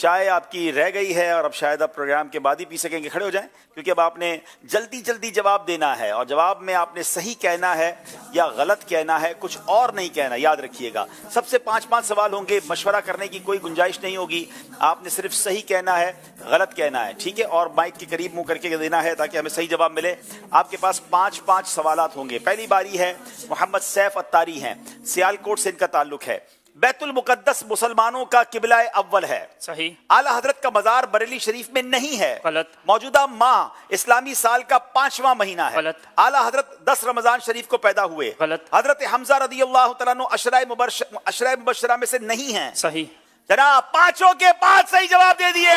چائے آپ کی رہ گئی ہے اور اب شاید آپ پروگرام کے بعد ہی پی سکیں گے. کھڑے ہو جائیں کیونکہ اب آپ نے جلدی جلدی جواب دینا ہے اور جواب میں آپ نے صحیح کہنا ہے یا غلط کہنا ہے, کچھ اور نہیں کہنا. یاد رکھیے گا سب سے 5 سوال ہوں گے, مشورہ کرنے کی کوئی گنجائش نہیں ہوگی. آپ نے صرف صحیح کہنا ہے, غلط کہنا ہے, ٹھیک ہے, اور مائک کے قریب منہ کر کے دینا ہے تاکہ ہمیں صحیح جواب ملے. آپ کے پاس 5 سوالات ہوں گے. پہلی باری ہے محمد سیف اتاری ہیں, سیالکوٹ سے ان کا تعلق ہے. بیت المقدس مسلمانوں کا قبلہ اول ہے, صحیح. اعلیٰ حضرت کا مزار بریلی شریف میں نہیں ہے, غلط. موجودہ ماہ اسلامی سال کا 5واں مہینہ ہے, غلط. اعلیٰ حضرت 10 رمضان شریف کو پیدا ہوئے, غلط. حضرت حمزہ رضی اللہ تعالیٰ عنہ عشرۂ مبشرہ میں سے نہیں ہیں, صحیح. جناب 5 کے 5 صحیح جواب دے دیے.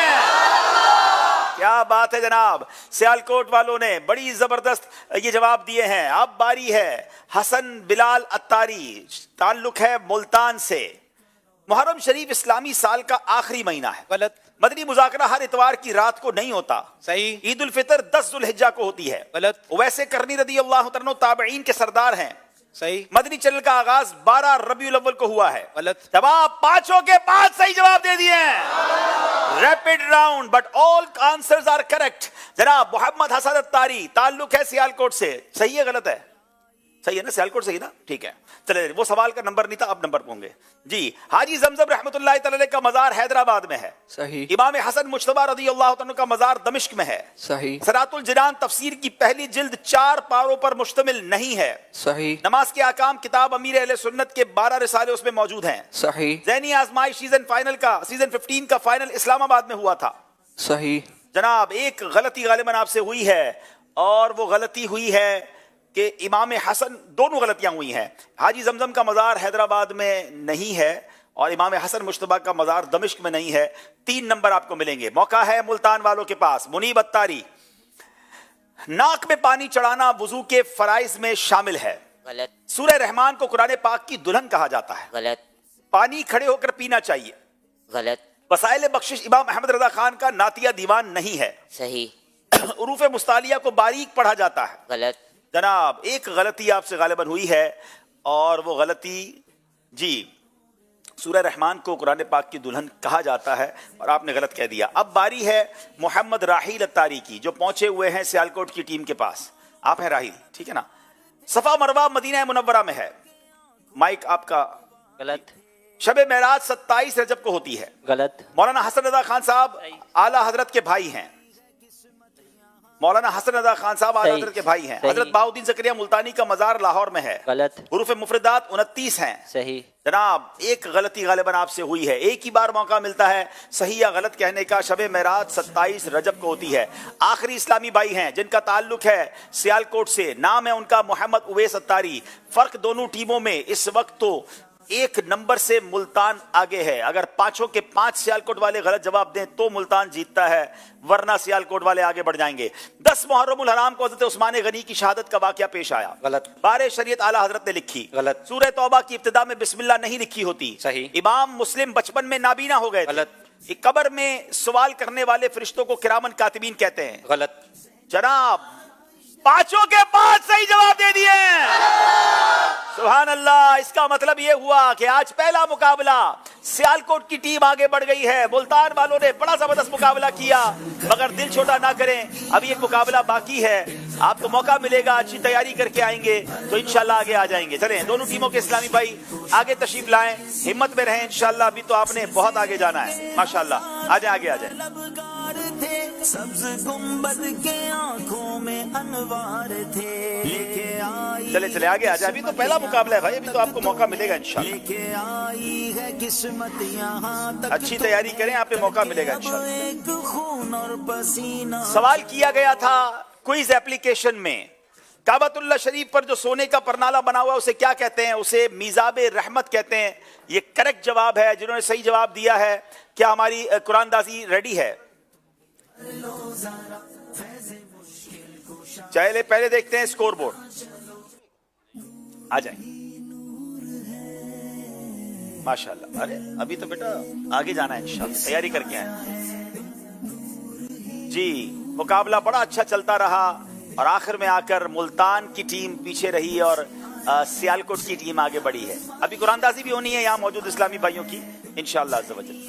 کیا بات ہے جناب, سیالکوٹ والوں نے بڑی زبردست یہ جواب دیے ہیں. اب باری ہے حسن بلال اتاری, تعلق ہے ملتان سے. محرم شریف اسلامی سال کا آخری مہینہ ہے, غلط. مدنی مذاکرہ ہر اتوار کی رات کو نہیں ہوتا, صحیح. عید الفطر 10 ذوالحجہ کو ہوتی ہے, غلط. ویسے کرنی رضی اللہ تعالیٰ عنہ تابعین کے سردار ہیں, صحیح. مدنی چینل کا آغاز 12 ربیع الاول کو ہوا ہے, غلط. جواب 5 کے 5 صحیح جواب دے دیے ہیں. Rapid round but all answers are correct. جناب محمد حسن اتاری, تعلق ہے سیالکوٹ سے, صحیح ہے غلط ہے؟ صحیح ہے نا, سیالکوٹ صحیح نا, ٹھیک ہے. چلے وہ سوال کا نمبر نہیں تھا, اب نمبر ہوں گے. جی, حاجی زمزم رحمۃ اللہ تعالی علیہ کا مزار حیدرآباد میں ہے, صحیح. امام حسن مجتبی رضی اللہ عنہ کا مزار دمشق میں ہے, صحیح. صراط الجنان تفسیر کی پہلی جلد 4 پاروں پر مشتمل نہیں ہے, صحیح. نماز کے احکام کتاب امیر اہل سنت کے 12 رسالے اس میں موجود ہیں, صحیح. ذہنی آزمائش سیزن 15 کا فائنل اسلام آباد میں ہوا تھا. صحیح. جناب ایک غلطی غالباً آپ سے ہوئی ہے, اور وہ غلطی ہوئی ہے کہ امام حسن, دونوں غلطیاں ہوئی ہیں. حاجی زمزم کا مزار حیدرآباد میں نہیں ہے اور امام حسن مجتبی کا مزار دمشق میں نہیں ہے. 3 نمبر آپ کو ملیں گے. موقع ہے ملتان والوں کے پاس. منیب اتاری, ناک میں پانی چڑھانا وضو کے فرائض میں شامل ہے, غلط. سورہ رحمان کو قرآن پاک کی دلہن کہا جاتا ہے, غلط. پانی کھڑے ہو کر پینا چاہیے, غلط. وسائل بخشش امام احمد رضا خان کا نعتیہ دیوان نہیں ہے, صحیح. حروف مستعلیہ کو باریک پڑھا جاتا ہے, غلط. جناب ایک غلطی آپ سے غالباً ہوئی ہے, اور وہ غلطی, جی, سورہ رحمان کو قرآن پاک کی دلہن کہا جاتا ہے اور آپ نے غلط کہہ دیا. اب باری ہے محمد راحیل اتاری کی, جو پہنچے ہوئے ہیں سیالکوٹ کی ٹیم کے پاس. آپ ہیں راحیل, ٹھیک ہے نا. صفا مروہ مدینہ منورہ میں ہے, مائک آپ کا. غلط. شب معراج 27 رجب کو ہوتی ہے, غلط. مولانا حسن رضا خان صاحب اعلیٰ حضرت کے بھائی ہیں, مولانا حسن رضا خان صاحب اعلیٰ حضرت کے بھائی ہیں. حضرت بہاؤدین زکریا ملتانی کا مزار لاہور میں ہے, غلط. حروف مفردات 29 ہیں, صحیح. جناب ایک غلطی غالباً آپ سے ہوئی ہے, ایک ہی بار موقع ملتا ہے صحیح یا غلط کہنے کا. شب معراج 27 رجب کو ہوتی ہے. آخری اسلامی بھائی ہیں جن کا تعلق ہے سیالکوٹ سے, نام ہے ان کا محمد اویس اتاری. فرق دونوں ٹیموں میں اس وقت تو 1 نمبر سے ملتان آگے ہے. اگر 5 کے 5 سیالکوٹ والے غلط جواب دیں تو ملتان جیتتا ہے, ورنہ سیالکوٹ والے آگے بڑھ جائیں گے. 10 محرم الحرام کو حضرت عثمان غنی کی شہادت کا واقعہ پیش آیا, غلط. بارے شریعت اعلیٰ حضرت نے لکھی, غلط. سورہ توبہ کی ابتدا میں بسم اللہ نہیں لکھی ہوتی, صحیح. امام مسلم بچپن میں نابینا ہو گئے, غلط. قبر میں سوال کرنے والے فرشتوں کو کرامن کاتبین کہتے ہیں, غلط. جناب 5 کے 5 صحیح جواب دے دیے. سبحان اللہ. اس کا مطلب یہ ہوا کہ آج پہلا مقابلہ سیالکوٹ کی ٹیم آگے بڑھ گئی ہے. ملتان والوں نے بڑا زبردست مقابلہ کیا, مگر دل چھوٹا نہ کریں, ابھی ایک مقابلہ باقی ہے. آپ کو موقع ملے گا, اچھی تیاری کر کے آئیں گے تو انشاءاللہ آگے آ جائیں گے. چلیں دونوں ٹیموں کے اسلامی بھائی آگے تشریف لائیں, ہمت میں رہیں انشاءاللہ. ابھی تو آپ نے بہت آگے جانا ہے, ماشاءاللہ. آ جائیں, آگے آ جائیں. سبز گنبد کے آنکھوں میں انوار تھے, لے کے آئی چلے چلے آگے آ جائیں. ابھی تو پہلا مقابلہ ہے بھائی, ابھی تو آپ کو موقع ملے گا انشاءاللہ. لے کے آئی ہے قسمت یہاں تک, اچھی تیاری کریں, آپ پہ موقع ملے گا انشاءاللہ. ایک خون اور پسینہ. سوال کیا گیا تھا کوئز ایپلیکیشن میں, کعبۃ اللہ شریف پر جو سونے کا پرنالہ بنا ہوا ہے اسے کیا کہتے ہیں؟ اسے میزاب رحمت کہتے ہیں. یہ کریکٹ جواب ہے. جنہوں نے صحیح جواب دیا ہے, کیا ہماری قرآن دازی ریڈی ہے؟ چلے پہلے دیکھتے ہیں اسکور بورڈ. آ جائیں. ماشاءاللہ. ارے ابھی تو بیٹا آگے جانا ہے انشاءاللہ, تیاری کر کے آئیں. جی مقابلہ بڑا اچھا چلتا رہا اور آخر میں آ کر ملتان کی ٹیم پیچھے رہی اور سیالکوٹ کی ٹیم آگے بڑھی ہے. ابھی قرآن دازی بھی ہونی ہے یہاں موجود اسلامی بھائیوں کی انشاءاللہ عز و جل.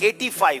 85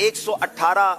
118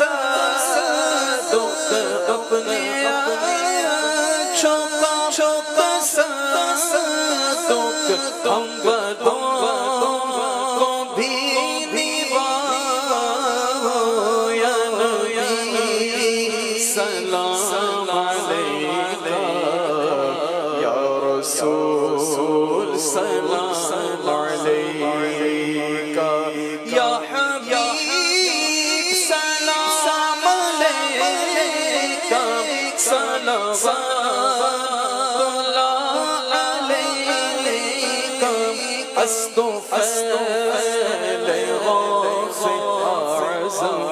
تصدق اپنے تصدق ہم بدوں کو بھی نبھاؤ یا نبی سلام علیکہ یا رسول سلام علیکہ یا حبیب سلام علیکہ صلوات اللہ علیکہ استغفر غوث اعظم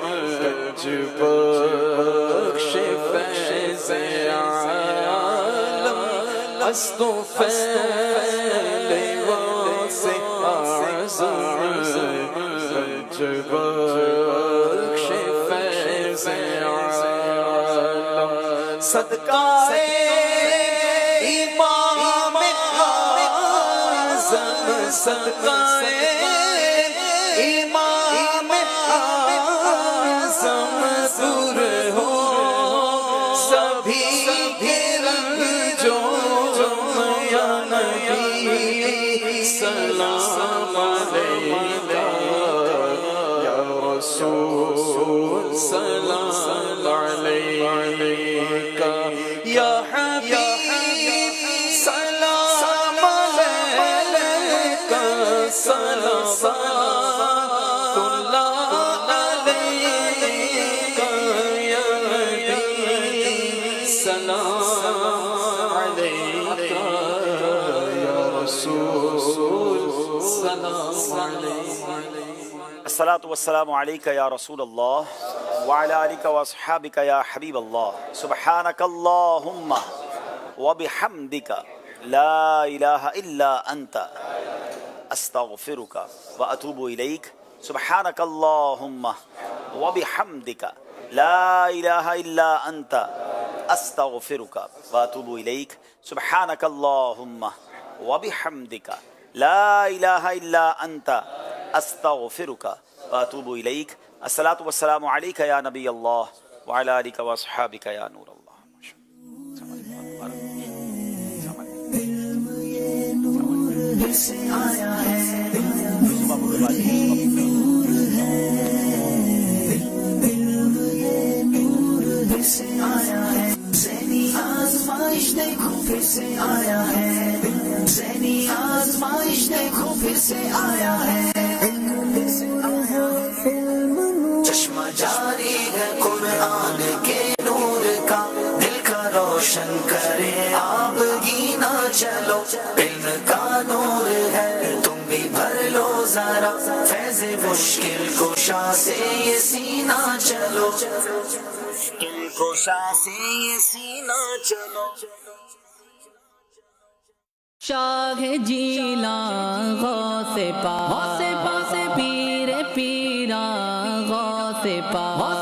گنج بخش فیض عالم استغفر غوث اعظم گنج بخش فیض عالم صدقہ امام اعظم صدقہ امام اعظم دور ہو سبھی رنجوں یا نبی سلام علیکہ یا رسول سلام علیکہ یا حبیب سلام علیکہ صلوات اللہ علیکہ یا نبی سلام علیکہ یا رسول سلام علیکہ الصلاۃ والسلام علیکہ یا رسول اللہ وعلی آلک واصحابک یا حبیب اللہ سبحانک اللہم وبحمدک لا الہ الا انت استغفرک واتوب الیک سبحانک اللہم وبحمدک لا الہ الا انت استغفرک واتوب الیک سبحانک اللہم وبحمدک لا الہ الا انت استغفرک واتوب الیک الصلاۃ والسلام علیکہ یا نبی اللہ وعلی آلک واصحابک یا نور اللہ سے آیا ہے سے آیا ہے ذہنی آزمائش دیکھو پھر سے آیا ہے ذہنی آزمائش دیکھو پھر سے آیا ہے چشمہ جاری ہے قرآن کے نور کا دل کا روشن کرے آبگی نہ چلو علم کا نور ہے تم بھی بھر لو ذرا فیض مشکل کشا سے یہ سینہ چلو مشکل کشا سے یہ سینہ چلو شاہ جیلا غوث پاک پیر پیرا غوث پاک